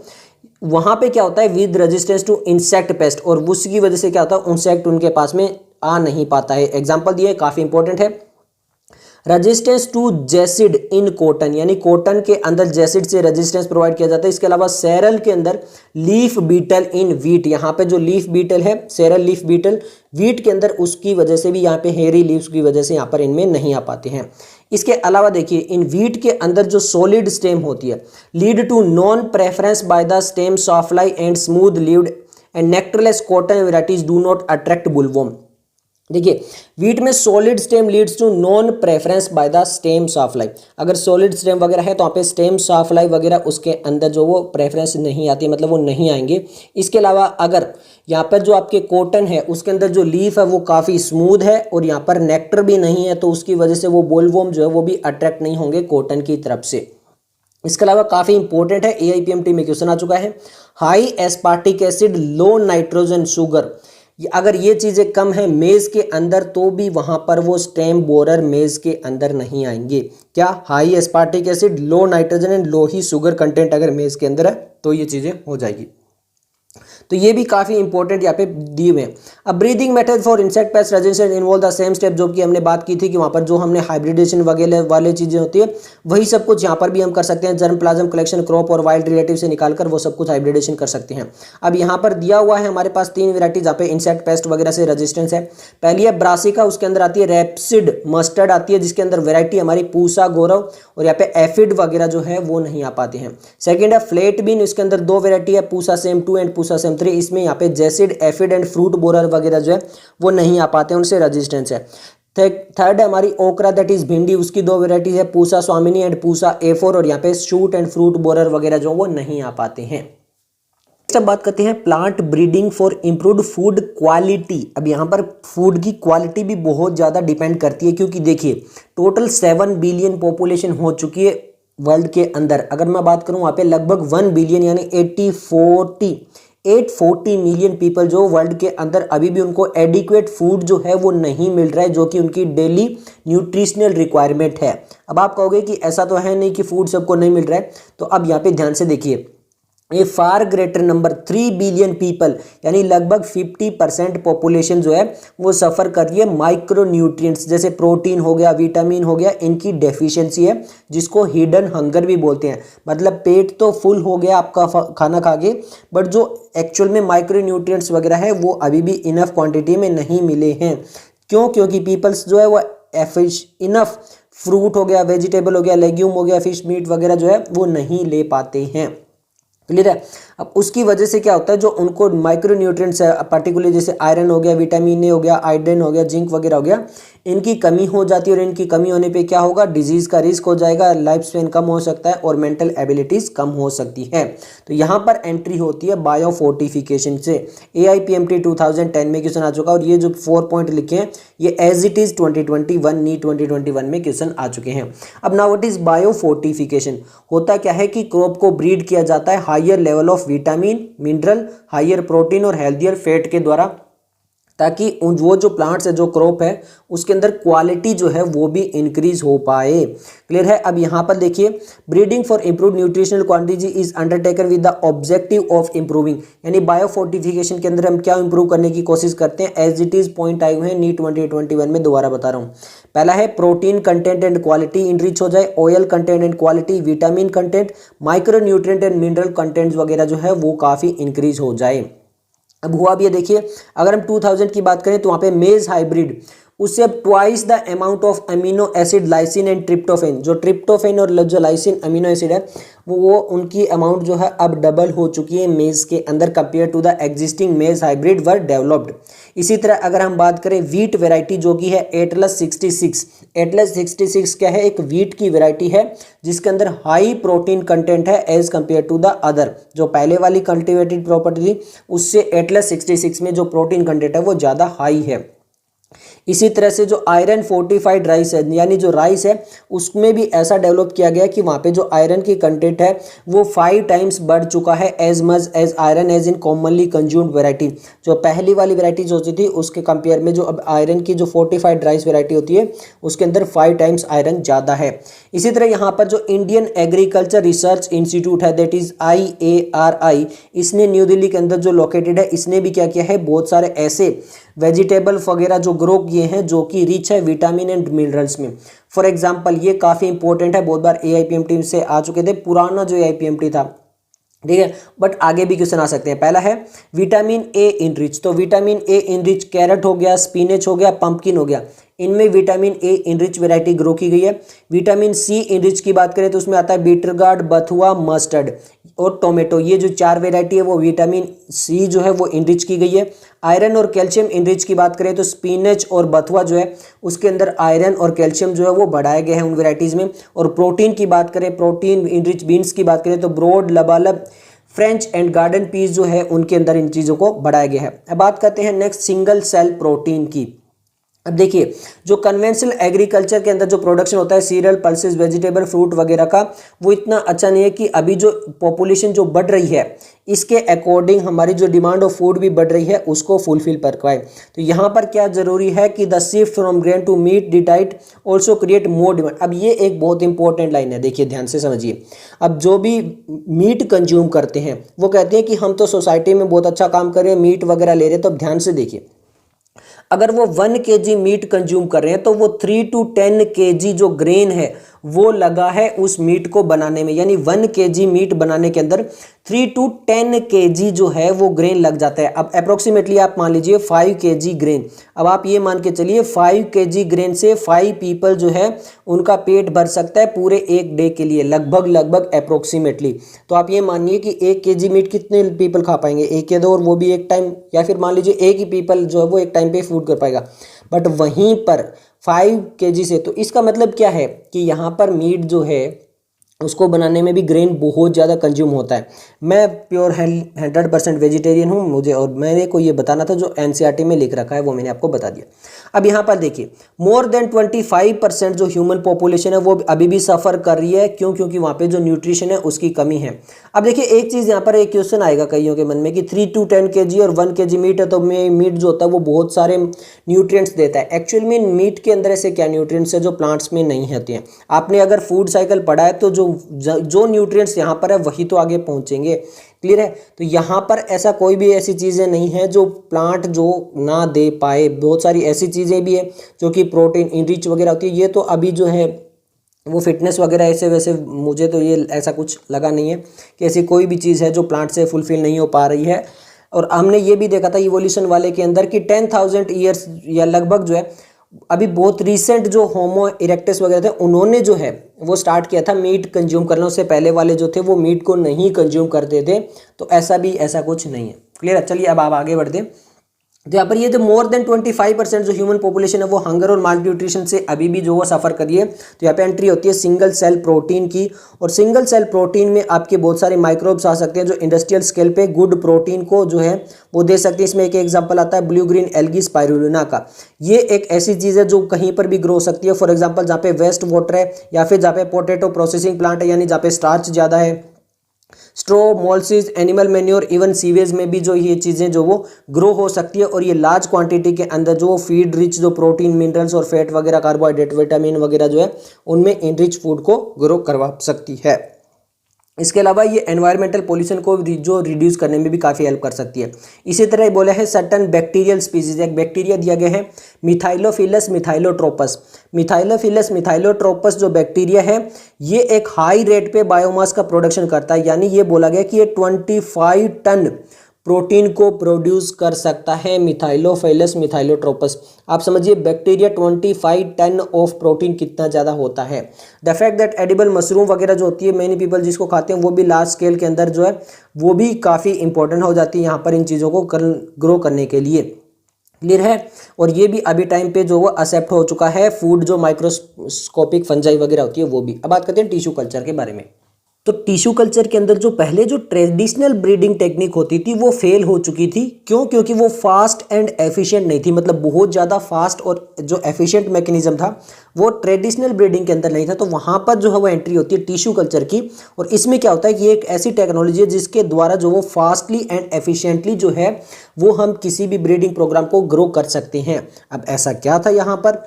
A: वहां पे क्या होता है, with resistance to insect pest, और उसकी वजह से क्या होता है, इंसेक्ट उनके पास में आ नहीं पाता है। एग्जाम्पल दिए, काफी इंपॉर्टेंट है, resistance to jassid in cotton, यानी कॉटन के अंदर जेसिड से रेजिस्टेंस प्रोवाइड किया जाता है। इसके अलावा सेरल के अंदर लीफ बीटल इन वीट, यहाँ पे जो लीफ बीटल है, सेरल लीफ बीटल वीट के अंदर, उसकी वजह से भी यहाँ पे हेयरी लीव्स की वजह से यहाँ पर इनमें नहीं आ पाते हैं। इसके अलावा देखिए, इन वीट के अंदर जो सॉलिड स्टेम होती है, lead to non preference by the stem sawfly and smooth leaved and nectarless cotton varieties do not attract bollworm. देखिए, वीट में solid stem leads to non preference by the stem sawfly, अगर solid stem वगैरह है तो वहाँ पे stem सॉफ्टलाई वगैरह उसके अंदर जो वो प्रेफरेंस नहीं आती, मतलब वो नहीं आएंगे। इसके अलावा अगर यहाँ पर जो आपके कॉटन है उसके अंदर जो लीफ है वो काफ़ी स्मूथ है और यहाँ पर नेक्टर भी नहीं है, तो उसकी वजह से वो बोलवॉर्म जो है वो भी अट्रैक्ट नहीं होंगे कॉटन की तरफ से। इसके अलावा काफ़ी इंपॉर्टेंट है, AIPMT में क्वेश्चन आ चुका है, हाई एस्पार्टिक एसिड लो नाइट्रोजन शुगर, अगर ये चीज़ें कम है मेज के अंदर तो भी वहां पर वो स्टेम बोरर मेज के अंदर नहीं आएंगे। क्या, high aspartic acid, low nitrogen and low he sugar content अगर मेज के अंदर है तो ये चीज़ें हो जाएगी। तो ये भी काफ़ी इंपॉर्टेंट यहाँ पे दिए हुए हैं। अब breathing method for insect pest resistance involve the same step, जो कि हमने बात की थी कि वहाँ पर जो हमने हाइब्रिडेशन वगैरह वाले चीज़ें होती है वही सब कुछ यहाँ पर भी हम कर सकते हैं। जर्म प्लाज्म कलेक्शन क्रॉप और वाइल्ड रिलेटिव से निकालकर वो सब कुछ हाइब्रिडेशन कर सकते हैं। अब यहाँ पर दिया हुआ है हमारे पास 3 वेराइटी जहाँ पे इंसेक्ट पेस्ट वगैरह से रेजिस्टेंस है। पहली है ब्रासिका, उसके अंदर आती है रेप्सिड मस्टर्ड आती है, जिसके अंदर वेराइटी हमारी पूसा गौरव, और यहाँ पे एफिड वगैरह जो है वो नहीं आ पाते हैं। सेकंड है फ्लेट बीन, इसके अंदर 2 वेराइटी है, Pusa same 2 and Pusa same 3। इसमें यहाँ पे jassid aphid and fruit borer वगैरह जो है वो नहीं आ पाते हैं, उनसे रेजिस्टेंस है। थर्ड है हमारी ओकरा दैट इज भिंडी, उसकी 2 वेराइटी है, पूसा स्वामिनी एंड पूसा A4, और यहाँ पे शूट एंड फ्रूट बोरर वगैरह जो वो नहीं आ पाते हैं। अब बात करते हैं plant breeding for improved food quality. अब यहाँ पर फूड की क्वालिटी भी बहुत ज़्यादा डिपेंड करती है, क्योंकि देखिए टोटल 7 बिलियन पॉपुलेशन हो चुकी है वर्ल्ड के अंदर। अगर मैं बात करूँ वहाँ पे लगभग 1 बिलियन यानी 840 मिलियन पीपल जो वर्ल्ड के अंदर अभी भी उनको एडिक्वेट फूड जो है वो नहीं मिल रहा है, जो कि उनकी डेली न्यूट्रिशनल रिक्वायरमेंट है। अब आप कहोगे कि ऐसा तो है नहीं कि फूड सबको नहीं मिल रहा है, तो अब यहाँ पे ध्यान से देखिए, ये far greater number 3 billion people यानी लगभग 50% पॉपुलेशन जो है वो सफ़र कर रही है माइक्रो न्यूट्रिएंट्स, जैसे प्रोटीन हो गया, विटामिन हो गया, इनकी डेफिशिएंसी है, जिसको हिडन हंगर भी बोलते हैं। मतलब पेट तो फुल हो गया आपका खाना खा के, बट जो एक्चुअल में माइक्रो न्यूट्रिएंट्स वगैरह है वो अभी भी इनफ क्वान्टिटी में नहीं मिले हैं। क्यों? क्योंकि पीपल्स जो है वो इनफ फ्रूट हो गया, वेजिटेबल हो गया, लेग्यूम हो गया, फिश मीट वगैरह जो है वो नहीं ले पाते हैं। क्लियर है? अब उसकी वजह से क्या होता है, जो उनको माइक्रो न्यूट्रिएंट्स है पर्टिकुलरली जैसे आयरन हो गया, विटामिन ए हो गया, आयोडीन हो गया, जिंक वगैरह हो गया, इनकी कमी हो जाती है, और इनकी कमी होने पे क्या होगा, डिजीज़ का रिस्क हो जाएगा, लाइफ स्पैन कम हो सकता है और मेंटल एबिलिटीज़ कम हो सकती है। तो यहाँ पर एंट्री होती है बायो फोर्टिफिकेशन से। AIPMT 2010 में क्वेश्चन आ चुका, और ये जो 4 पॉइंट लिखे हैं ये एज इट इज़ 2021 नीट 2021 में क्वेश्चन आ चुके हैं। अब now what is bio fortification? होता क्या है कि क्रॉप को ब्रीड किया जाता है higher level of vitamin, mineral, higher protein और हेल्थियर फैट के द्वारा, ताकि वो जो प्लांट्स है, जो क्रॉप है, उसके अंदर क्वालिटी जो है वो भी इंक्रीज हो पाए। क्लियर है? अब यहाँ पर देखिए, breeding for improve nutritional quantity is undertaken with the objective of improving, यानी बायो फोर्टिफिकेशन के अंदर हम क्या इंप्रूव करने की कोशिश करते हैं, एज इट इज पॉइंट आए हुए हैं नीट 2021 में, दोबारा बता रहा हूँ। पहला है protein content and quality increase हो जाए, oil content and quality, vitamin content, micro nutrient and mineral contents वगैरह जो है वो काफ़ी इंक्रीज हो जाए। अब हुआ भी ये देखिए, अगर हम 2000 की बात करें तो वहाँ पे मेज हाइब्रिड, उससे अब twice the amount of amino acid, lysine and tryptophan, जो ट्रिप्टोफेन और जो लाइसिन अमीनो एसिड है वो उनकी अमाउंट जो है अब डबल हो चुकी है मेज के अंदर, compare to the existing maize hybrid were developed. इसी तरह अगर हम बात करें वीट वेराइटी जो कि है एटलस 66, एटलस 66 क्या है, एक वीट की वेराइटी है जिसके अंदर हाई प्रोटीन कंटेंट है as compare to the other. जो पहले वाली कल्टिवेटेड प्रॉपर्टी थी उससे एटलस 66 में जो प्रोटीन कंटेंट है वो ज़्यादा हाई है। इसी तरह से जो आयरन फोर्टिफाइड राइस है, यानी जो राइस है उसमें भी ऐसा डेवलप किया गया है कि वहाँ पे जो आयरन की कंटेंट है वो 5 टाइम्स बढ़ चुका है as much as iron as in commonly consumed variety. जो पहली वाली वेराइटी जो होती थी उसके कंपेयर में जो अब आयरन की जो फोर्टिफाइड राइस वेराइटी होती है उसके अंदर 5 टाइम्स आयरन ज़्यादा है। इसी तरह यहाँ पर जो इंडियन एग्रीकल्चर रिसर्च इंस्टीट्यूट है दैट इज़ IARI, इसने न्यू दिल्ली के अंदर जो लोकेटेड है, इसने भी क्या किया है, बहुत सारे ऐसे वेजिटेबल वगैरह जो ग्रो किए हैं जो कि रिच है विटामिन एंड मिनरल्स में। फॉर एग्जांपल ये काफ़ी इंपॉर्टेंट है, बहुत बार AIPMT से आ चुके थे, पुराना जो AIPMT था, ठीक है, बट आगे भी क्वेश्चन आ सकते हैं। पहला है विटामिन A इनरिच, तो विटामिन A इनरिच कैरेट हो गया, स्पिनच हो गया, पंपकिन हो गया, इनमें vitamin A enrich variety grow की गई है। विटामिन C इनरिच की बात करें तो उसमें आता है बीटर गार्ड, बथुआ, मस्टर्ड और टोमेटो, ये जो 4 वैरायटी है वो विटामिन C जो है वो इनरिच की गई है। आयरन और कैल्शियम इनरिच की बात करें तो स्पिनच और बथुआ जो है उसके अंदर आयरन और कैल्शियम जो है वो बढ़ाए गए हैं उन वैरायटीज़ में। और प्रोटीन की बात करें, प्रोटीन इनरिच बीन्स की बात करें तो ब्रोड, लबालब, फ्रेंच एंड गार्डन पीस जो है उनके अंदर इन चीज़ों को बढ़ाया गया है। अब बात करते हैं नेक्स्ट सिंगल सेल प्रोटीन की। अब देखिए, जो कन्वेंशनल एग्रीकल्चर के अंदर जो प्रोडक्शन होता है सीरियल, पल्सेस, वेजिटेबल, फ्रूट वगैरह का, वो इतना अच्छा नहीं है कि अभी जो पॉपुलेशन जो बढ़ रही है इसके अकॉर्डिंग हमारी जो डिमांड ऑफ फूड भी बढ़ रही है उसको फुलफिल कर पाए। तो यहाँ पर क्या जरूरी है कि the shift from grain to meat the diet also create more demand. अब ये एक बहुत इंपॉर्टेंट लाइन है, देखिए ध्यान से समझिए। अब जो भी मीट कंज्यूम करते हैं वो कहते हैं कि हम तो सोसाइटी में बहुत अच्छा काम कर रहे हैं, मीट वगैरह ले रहे हैं। तो अब ध्यान से देखिए, अगर वो 1 kg मीट कंज्यूम कर रहे हैं तो वो 3 to 10 kg जो ग्रेन है वो लगा है उस मीट को बनाने में। यानी 1 kg मीट बनाने के अंदर 3 to 10 kg जो है वो ग्रेन लग जाता है। अब अप्रोक्सीमेटली आप मान लीजिए 5 kg ग्रेन। अब आप ये मान के चलिए 5 kg ग्रेन से 5 पीपल जो है उनका पेट भर सकता है पूरे एक डे के लिए, लगभग अप्रोक्सीमेटली। तो आप ये मानिए कि 1 kg मीट कितने पीपल खा पाएंगे, एक या दो, और वो भी एक टाइम, या फिर मान लीजिए एक ही पीपल जो है वो एक टाइम पे फूड कर पाएगा। बट वहीं पर 5 kg से, तो इसका मतलब क्या है कि यहाँ पर मीट जो है उसको बनाने में भी ग्रेन बहुत ज़्यादा कंज्यूम होता है। मैं प्योर 100% वेजिटेरियन हूँ, मुझे और मेरे को ये बताना था, जो एनसीईआरटी में लिख रखा है वो मैंने आपको बता दिया। अब यहाँ पर देखिए, मोर देन 25% जो ह्यूमन पॉपुलेशन है वो अभी भी सफ़र कर रही है। क्यों? क्योंकि वहाँ पे जो न्यूट्रिशन है उसकी कमी है। अब देखिए, एक चीज़ यहाँ पर एक क्वेश्चन आएगा कईयों के मन में कि 3 to 10 kg और 1 kg मीट है, तो मीट जो होता है वो बहुत सारे न्यूट्रिएंट्स देता है। एक्चुअल में मीट के अंदर ऐसे क्या न्यूट्रिएंट्स है जो प्लांट्स में नहीं होते हैं। आपने अगर फूड साइकिल पढ़ा है तो जो न्यूट्रिएंट्स यहाँ पर है वही तो आगे पहुँचेंगे। क्लियर है? तो यहाँ पर ऐसा कोई भी ऐसी चीज़ें नहीं है जो प्लांट जो ना दे पाए। बहुत सारी ऐसी चीज़ें भी है जो कि प्रोटीन इनरिच वगैरह होती है। ये तो अभी जो है वो फिटनेस वगैरह ऐसे वैसे, मुझे तो ये ऐसा कुछ लगा नहीं है कि ऐसी कोई भी चीज़ है जो प्लांट से फुलफिल नहीं हो पा रही है। और हमने ये भी देखा था इवोल्यूशन वाले के अंदर कि 10,000 ईयर्स या लगभग जो है, अभी बहुत रिसेंट जो होमो इरेक्टस वगैरह थे उन्होंने जो है वो स्टार्ट किया था मीट कंज्यूम करना। उससे पहले वाले जो थे वो मीट को नहीं कंज्यूम करते थे। तो ऐसा कुछ नहीं है। क्लियर है? चलिए अब आप आगे बढ़ते हैं। तो यहाँ पर ये जो मोर देन 25% जो ह्यूमन पॉपुलेशन है वो हंगर और माल न्यूट्रिशन से अभी भी जो वो सफ़र करिए। तो यहाँ पे एंट्री होती है सिंगल सेल प्रोटीन की, और सिंगल सेल प्रोटीन में आपके बहुत सारे माइक्रोब्स आ सकते हैं जो इंडस्ट्रियल स्केल पे गुड प्रोटीन को जो है वो दे सकते हैं। इसमें एक एग्जांपल आता है ब्लू ग्रीन एल्गी स्पाइरुलिना का। ये एक ऐसी चीज़ है जो कहीं पर भी ग्रो हो सकती है। फॉर एग्जाम्पल जहाँ पे वेस्ट वाटर है, या फिर जहाँ पे पोटैटो प्रोसेसिंग प्लांट है, यानी जहाँ पे स्टार्च ज़्यादा है, स्ट्रो, मोल्सिस, एनिमल मैन्योर, इवन सीवेज में भी जो ये चीज़ें जो वो ग्रो हो सकती है। और ये लार्ज क्वांटिटी के अंदर जो फीड रिच जो प्रोटीन, मिनरल्स और फैट वगैरह, कार्बोहाइड्रेट, विटामिन वगैरह जो है उनमें इनरिच फूड को ग्रो करवा सकती है। इसके अलावा ये एनवायरमेंटल पोल्यूशन को जो रिड्यूस करने में भी काफ़ी हेल्प कर सकती है। इसी तरह बोला है सर्टन बैक्टीरियल स्पीसीज, एक बैक्टीरिया दिया गया है मिथाइलोफिलस मिथाइलोट्रोपस। मिथाइलोफिलस मिथाइलोट्रोपस जो बैक्टीरिया है ये एक हाई रेट पे बायोमास का प्रोडक्शन करता है। यानी ये बोला गया कि ये 25 टन प्रोटीन को प्रोड्यूस कर सकता है मिथाइलोफिलस मिथाइलोट्रोपस। आप समझिए बैक्टीरिया 25 टन ऑफ प्रोटीन कितना ज़्यादा होता है। The fact that edible mushroom वगैरह जो होती है, मेनी पीपल जिसको खाते हैं वो भी लार्ज स्केल के अंदर जो है वो भी काफ़ी इंपॉर्टेंट हो जाती है यहाँ पर इन चीज़ों को ग्रो करने के लिए। क्लियर है? और ये भी अभी टाइम पे जो वो एक्सेप्ट हो चुका है फूड, जो माइक्रोस्कोपिक फंजाई वगैरह होती है वो भी। अब बात करते हैं टिश्यू कल्चर के बारे में। तो टिश्यू कल्चर के अंदर जो पहले जो ट्रेडिशनल ब्रीडिंग टेक्निक होती थी वो फेल हो चुकी थी। क्यों? क्योंकि वो फास्ट एंड एफिशिएंट नहीं थी। मतलब बहुत ज़्यादा फास्ट और जो एफिशिएंट मैकेनिज्म था वो ट्रेडिशनल ब्रीडिंग के अंदर नहीं था। तो वहाँ पर जो है वो एंट्री होती है टिश्यू कल्चर की। और इसमें क्या होता है कि ये एक ऐसी टेक्नोलॉजी है जिसके द्वारा जो वो फास्टली एंड एफिशिएंटली जो है वो हम किसी भी ब्रीडिंग प्रोग्राम को ग्रो कर सकते हैं। अब ऐसा क्या था यहाँ पर?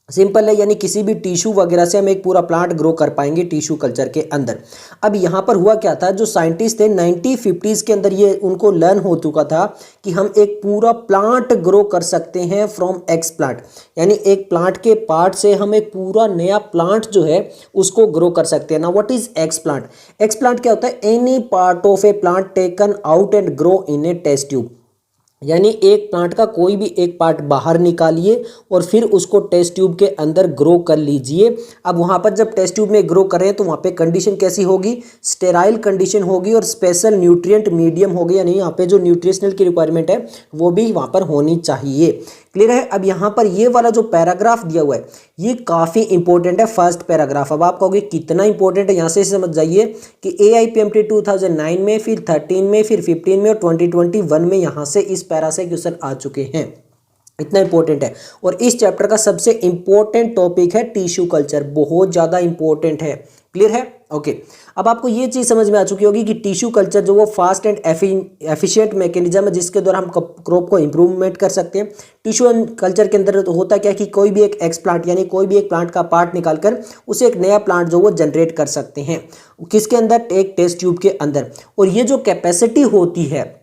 A: सिंपल है, यानी किसी भी टिश्यू वगैरह से हम एक पूरा प्लांट ग्रो कर पाएंगे टिश्यू कल्चर के अंदर। अब यहाँ पर हुआ क्या था, जो साइंटिस्ट थे 1950s के अंदर ये उनको लर्न हो चुका था कि हम एक पूरा प्लांट ग्रो कर सकते हैं फ्रॉम एक्स प्लांट। यानी एक प्लांट के पार्ट से हम एक पूरा नया प्लांट जो है उसको ग्रो कर सकते हैं। ना what is explant? Explant क्या होता है? Any part of a plant taken out and grow in a test tube. यानी एक प्लांट का कोई भी एक पार्ट बाहर निकालिए और फिर उसको टेस्ट ट्यूब के अंदर ग्रो कर लीजिए। अब वहाँ पर जब टेस्ट ट्यूब में ग्रो करें तो वहाँ पे कंडीशन कैसी होगी? स्टेराइल कंडीशन होगी और स्पेशल न्यूट्रिएंट मीडियम होगी। यानी यहाँ पे जो न्यूट्रिशनल की रिक्वायरमेंट है वो भी वहाँ पर होनी चाहिए। क्लियर है? अब यहाँ पर ये वाला जो पैराग्राफ दिया हुआ है ये काफ़ी इंपॉर्टेंट है, फर्स्ट पैराग्राफ। अब आप कहोगे कितना इंपॉर्टेंट है, यहाँ से समझ जाइए कि AIPMT 2009 में, फिर 13 में, फिर 15 में और 2021 में यहाँ से इस पैरा से क्वेश्चन आ चुके हैं। इतना इंपॉर्टेंट है। और इस चैप्टर का सबसे इंपॉर्टेंट टॉपिक है टिश्यू कल्चर, बहुत ज़्यादा इंपॉर्टेंट है। क्लियर है? ओके। अब आपको ये चीज़ समझ में आ चुकी होगी कि टिश्यू कल्चर जो वो फास्ट एंड एफिशिएंट मैकेनिज्म है जिसके द्वारा हम क्रॉप को इंप्रूवमेंट कर सकते हैं। टिश्यू कल्चर के अंदर होता क्या है कि कोई भी एक एक्सप्लांट यानी कोई भी एक प्लांट का पार्ट निकालकर उसे एक नया प्लांट जो वो जनरेट कर सकते हैं। किसके अंदर? एक टेस्ट ट्यूब के अंदर। और ये जो कैपेसिटी होती है,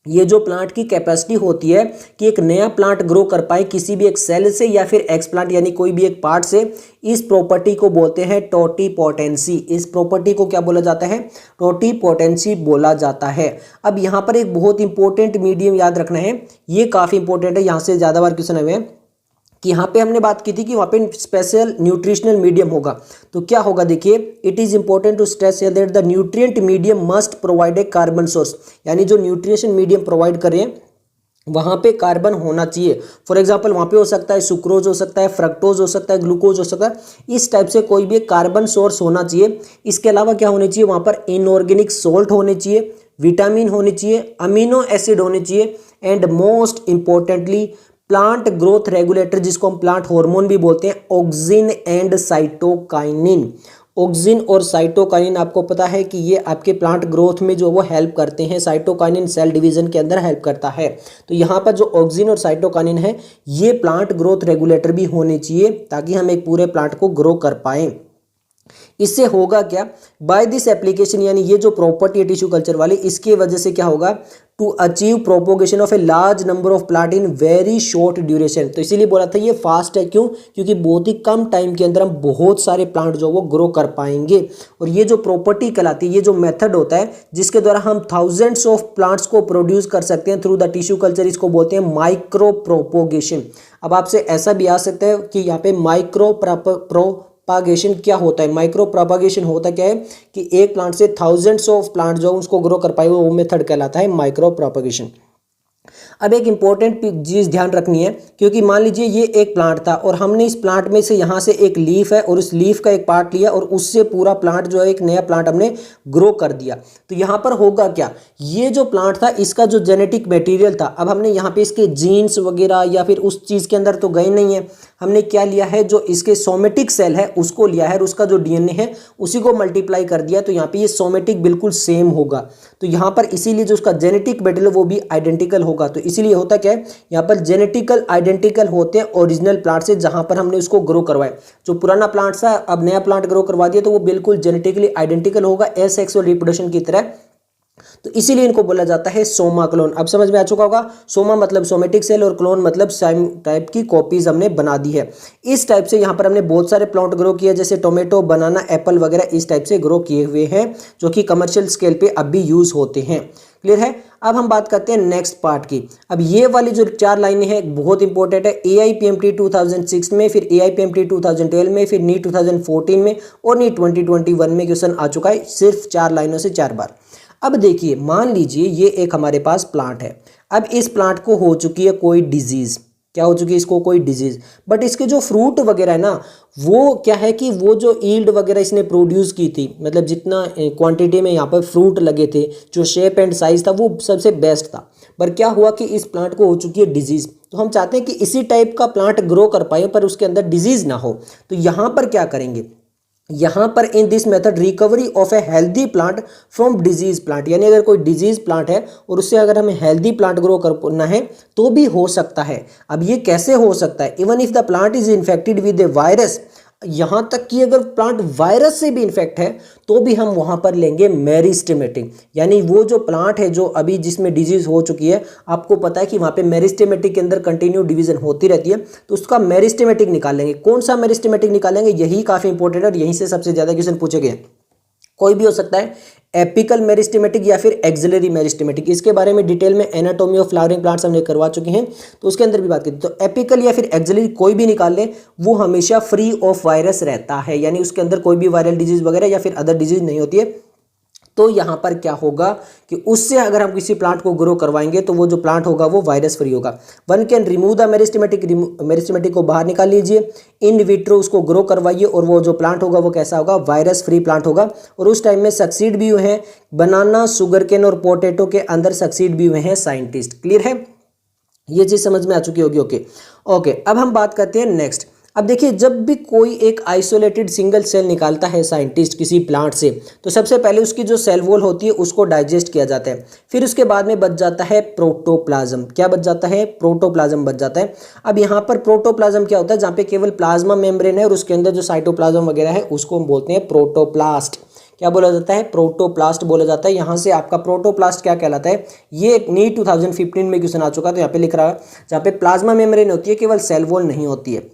A: ये जो प्लांट की कैपेसिटी होती है कि एक नया प्लांट ग्रो कर पाए किसी भी एक सेल से या फिर एक्सप्लांट यानी कोई भी एक पार्ट से, इस प्रॉपर्टी को बोलते हैं टोटीपोटेंसी। इस प्रॉपर्टी को क्या बोला जाता है? टोटीपोटेंसी बोला जाता है। अब यहाँ पर एक बहुत इंपॉर्टेंट मीडियम याद रखना है, ये काफ़ी इंपॉर्टेंट है, यहाँ से ज़्यादा बार क्वेश्चन हुए हैं कि यहाँ पे हमने बात की थी कि वहाँ पे स्पेशल न्यूट्रिशनल मीडियम होगा। तो क्या होगा? देखिए, it is important to stress that the nutrient medium must provide a carbon source, यानी जो न्यूट्रिशन मीडियम प्रोवाइड कर रहे हैं वहाँ पे कार्बन होना चाहिए। फॉर एग्जांपल वहाँ पे हो सकता है सुक्रोज, हो सकता है फ्रक्टोज, हो सकता है ग्लूकोज, हो सकता है इस टाइप से कोई भी कार्बन सोर्स होना चाहिए। इसके अलावा क्या होने चाहिए? वहाँ पर इनऑर्गेनिक सोल्ट होने चाहिए, विटामिन होने चाहिए, अमीनो एसिड होने चाहिए, and most importantly plant growth regulator जिसको हम प्लांट हार्मोन भी बोलते हैं, ऑक्सिन एंड साइटोकाइनिन। ऑक्सिन और साइटोकाइनिन आपको पता है कि ये आपके प्लांट ग्रोथ में जो वो हेल्प करते हैं। साइटोकाइनिन सेल डिवीजन के अंदर हेल्प करता है। तो यहाँ पर जो ऑक्सिन और साइटोकाइनिन है ये प्लांट ग्रोथ रेगुलेटर भी होने चाहिए ताकि हम एक पूरे प्लांट को ग्रो कर पाएं। इससे होगा क्या? बाय दिस एप्लीकेशन, यानी ये जो प्रॉपर्टी है टिश्यू कल्चर वाली, इसकी वजह से क्या होगा? To achieve propagation of a large number of plant in very short duration. तो इसीलिए बोला था ये फास्ट है। क्यों? क्योंकि बहुत ही कम टाइम के अंदर हम बहुत सारे प्लांट जो वो ग्रो कर पाएंगे। और ये जो प्रॉपर्टी कहलाती है, ये जो मेथड होता है जिसके द्वारा हम थाउजेंड्स ऑफ प्लांट्स को प्रोड्यूस कर सकते हैं थ्रू द टिश्यू कल्चर, इसको बोलते हैं माइक्रो प्रोपोगेशन। अब आपसे ऐसा भी आ सकता है कि यहाँ पे माइक्रो प्रोपागेशन क्या होता है? माइक्रो प्रोपागेशन होता क्या है कि एक प्लांट से थाउजेंड्स ऑफ प्लांट जो उसको ग्रो कर पाए वो मेथड कहलाता है माइक्रो प्रोपागेशन। अब एक इंपॉर्टेंट चीज़ ध्यान रखनी है, क्योंकि मान लीजिए ये एक प्लांट था और हमने इस प्लांट में से यहाँ से एक लीफ है और उस लीफ का एक पार्ट लिया और उससे पूरा प्लांट जो है एक नया प्लांट हमने ग्रो कर दिया। तो यहाँ पर होगा क्या? ये जो प्लांट था इसका जो जेनेटिक मटेरियल था, अब हमने यहाँ पे इसके जीन्स वगैरह या फिर उस चीज़ के अंदर तो गए नहीं है, हमने क्या लिया है? जो इसके सोमेटिक सेल है उसको लिया है और उसका जो डीएनए है उसी को मल्टीप्लाई कर दिया। तो यहाँ पे ये सोमेटिक बिल्कुल सेम होगा। तो यहाँ पर इसीलिए जो उसका जेनेटिक मटेरियल वो भी आइडेंटिकल होगा। तो इसीलिए होता क्या है? यहाँ पर जेनेटिकल आइडेंटिकल होते हैं ओरिजिनल प्लांट से जहाँ पर हमने उसको ग्रो करवाया। जो पुराना प्लांट था अब नया प्लांट ग्रो करवा दिया तो वो बिल्कुल जेनेटिकली आइडेंटिकल होगा एसेक्सुअल रिप्रोडक्शन की तरह। तो इसीलिए इनको बोला जाता है सोमा क्लोन। अब समझ में आ चुका होगा, सोमा मतलब सोमेटिक सेल और क्लोन मतलब सेम टाइप की कॉपीज हमने बना दी है। इस टाइप से यहाँ पर हमने बहुत सारे प्लांट ग्रो किए जैसे टोमेटो, बनाना, एप्पल वगैरह इस टाइप से ग्रो किए हुए हैं जो कि कमर्शियल स्केल पे अब भी यूज होते हैं। क्लियर है? अब हम बात करते हैं नेक्स्ट पार्ट की। अब ये वाली जो 4 लाइनें हैं बहुत इंपॉर्टेंट है। AIPMT 2006 में, फिर AIPMT 2012 में, फिर नीट 2014 में और नीट 2021 में क्वेश्चन आ चुका है सिर्फ 4 लाइनों से 4 बार। अब देखिए, मान लीजिए ये एक हमारे पास प्लांट है। अब इस प्लांट को हो चुकी है कोई डिजीज। क्या हो चुकी है इसको? कोई डिजीज। बट इसके जो फ्रूट वगैरह है ना, वो क्या है कि वो जो ईल्ड वगैरह इसने प्रोड्यूस की थी, मतलब जितना क्वांटिटी में यहाँ पर फ्रूट लगे थे, जो शेप एंड साइज था वो सबसे बेस्ट था। पर क्या हुआ कि इस प्लांट को हो चुकी है डिजीज। तो हम चाहते हैं कि इसी टाइप का प्लांट ग्रो कर पाए पर उसके अंदर डिजीज ना हो। तो यहाँ पर क्या करेंगे? यहाँ पर इन this method recovery of a healthy plant from disease plant, यानी अगर कोई डिजीज प्लांट है और उससे अगर हमें हेल्दी प्लांट ग्रो करना है तो भी हो सकता है। अब ये कैसे हो सकता है? Even if the plant is infected with A virus, यहाँ तक कि अगर प्लांट वायरस से भी इन्फेक्ट है तो भी हम वहाँ पर लेंगे मेरिस्टेमेटिक, यानी वो जो प्लांट है जो अभी जिसमें डिजीज हो चुकी है, आपको पता है कि वहाँ पे मेरिस्टेमेटिक के अंदर कंटिन्यू डिवीजन होती रहती है, तो उसका मेरिस्टेमेटिक निकालेंगे। कौन सा मेरिस्टेमेटिक निकालेंगे? यही काफ़ी इंपॉर्टेंट है और यहीं से सबसे ज़्यादा क्वेश्चन पूछे गए। कोई भी हो सकता है, एपिकल मेरिस्टेमेटिक या फिर एक्सिलरी मेरिस्टेमेटिक। इसके बारे में डिटेल में एनाटॉमी ऑफ फ्लावरिंग प्लांट्स हमने करवा चुके हैं, तो उसके अंदर भी बात की। तो एपिकल या फिर एक्सिलरी कोई भी निकाल ले, वो हमेशा फ्री ऑफ वायरस रहता है, यानी उसके अंदर कोई भी वायरल डिजीज वगैरह या फिर अदर डिजीज नहीं होती है। तो यहाँ पर क्या होगा कि उससे अगर हम किसी प्लांट को ग्रो करवाएंगे तो वो जो प्लांट होगा वो वायरस फ्री होगा। One can remove the meristematic, meristematic को बाहर निकाल लीजिए, इन विट्रो उसको ग्रो करवाइए और वो जो प्लांट होगा वो कैसा होगा? वायरस फ्री प्लांट होगा। और उस टाइम में सक्सीड भी हुए हैं बनाना, शुगर केन और पोटैटो के अंदर सक्सीड भी हुए हैं साइंटिस्ट। क्लियर है? ये चीज़ समझ में आ चुकी होगी। ओके ओके, अब हम बात करते हैं नेक्स्ट। अब देखिए, जब भी कोई एक आइसोलेटेड सिंगल सेल निकालता है साइंटिस्ट किसी प्लांट से, तो सबसे पहले उसकी जो सेल वॉल होती है उसको डाइजेस्ट किया जाता है। फिर उसके बाद में बच जाता है प्रोटोप्लाज्म। क्या बच जाता है? प्रोटोप्लाज्म बच जाता है। अब यहाँ पर प्रोटोप्लाज्म क्या होता है? जहाँ पे केवल प्लाज्मा मेम्ब्रेन है और उसके अंदर जो साइटोप्लाज्म वगैरह है उसको हम बोलते हैं प्रोटोप्लास्ट। क्या बोला जाता है? प्रोटोप्लास्ट बोला जाता है। यहाँ से आपका प्रोटोप्लास्ट क्या कहलाता है? ये नीट 2015 में क्वेश्चन आ चुका, तो यहाँ पे लिख रहा है जहाँ पे प्लाज्मा मेम्ब्रेन होती है, केवल सेल वॉल नहीं होती है।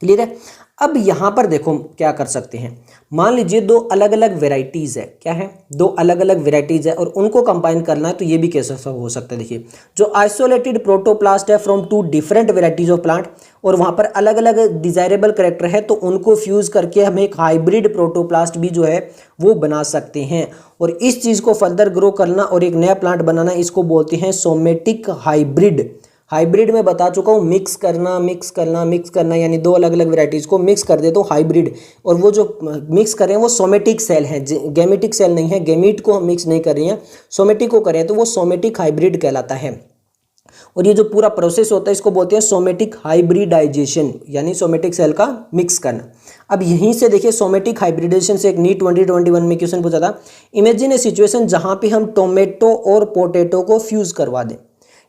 A: क्लियर है? अब यहाँ पर देखो क्या कर सकते हैं। मान लीजिए दो अलग अलग वेराइटीज है। क्या है? दो अलग अलग वेराइटीज है और उनको कंबाइन करना है, तो ये भी कैसे हो सकता है? देखिए, जो आइसोलेटेड प्रोटोप्लास्ट है from two different varieties of plant, और वहाँ पर अलग अलग डिजायरेबल कैरेक्टर है, तो उनको फ्यूज करके हम एक हाइब्रिड प्रोटोप्लास्ट भी जो है वो बना सकते हैं। और इस चीज़ को फर्दर ग्रो करना और एक नया प्लांट बनाना, इसको बोलते हैं सोमेटिक हाइब्रिड। हाइब्रिड में बता चुका हूँ, मिक्स करना यानी दो अलग अलग वेराइटीज़ को मिक्स कर दे तो हाइब्रिड। और वो जो मिक्स कर रहे हैं वो सोमेटिक सेल है, गैमेटिक सेल नहीं है। गैमीट को हम मिक्स नहीं कर रहे हैं, सोमेटिक को कर रहे हैं, तो वो सोमेटिक हाइब्रिड कहलाता है। और ये जो पूरा प्रोसेस होता है इसको बोलते हैं सोमेटिक हाइब्रिडाइजेशन, यानी सोमेटिक सेल का मिक्स करना। अब यहीं से देखिए, सोमेटिक हाइब्रिडाइजेशन से एक नीट 2021 में क्वेश्चन पूछा था। इमेजिन ए सिचुएशन जहां पे हम टोमेटो और पोटैटो को फ्यूज करवा दें,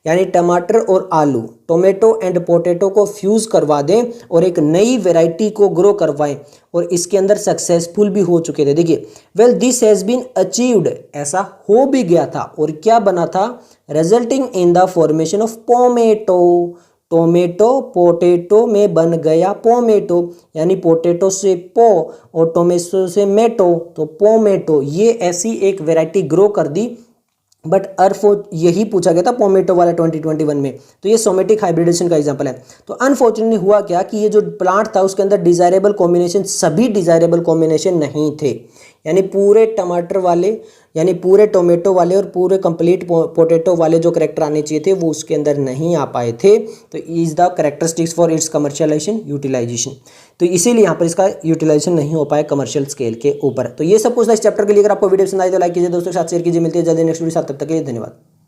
A: यानी टमाटर और आलू, टोमेटो एंड पोटैटो को फ्यूज करवा दें और एक नई वैरायटी को ग्रो करवाएं, और इसके अंदर सक्सेसफुल भी हो चुके थे। देखिए, well this has been achieved, ऐसा हो भी गया था। और क्या बना था? Resulting in the formation of pomato. Tomato potato में बन गया पोमेटो, यानी पोटैटो से पो और टोमेटो से मेटो, तो पोमेटो। ये ऐसी एक वैरायटी ग्रो कर दी। बट यही पूछा गया था पोमेटो वाला 2021 में, तो ये सोमेटिक हाइब्रिडेशन का एग्जांपल है। तो अनफॉर्चुनेटली हुआ क्या कि ये जो प्लांट था उसके अंदर डिजायरेबल कॉम्बिनेशन, सभी डिजायरेबल कॉम्बिनेशन नहीं थे। यानी पूरे टमाटर वाले, यानी पूरे टोमेटो वाले और पूरे कंप्लीट पोटैटो वाले जो करेक्टर आने चाहिए थे वो उसके अंदर नहीं आ पाए थे। तो is the characteristics for its commercialization utilization, तो इसीलिए यहाँ पर इसका यूटिलाइजेशन नहीं हो पाया कमर्शियल स्केल के ऊपर। तो ये सब कुछ इस चैप्टर के लिए। अगर आपको वीडियो पसंद आई तो लाइक कीजिए, दोस्तों के साथ शेयर कीजिए। मिलती है जल्दी नेक्स्ट वीडियो साथ, तब तक के लिए धन्यवाद।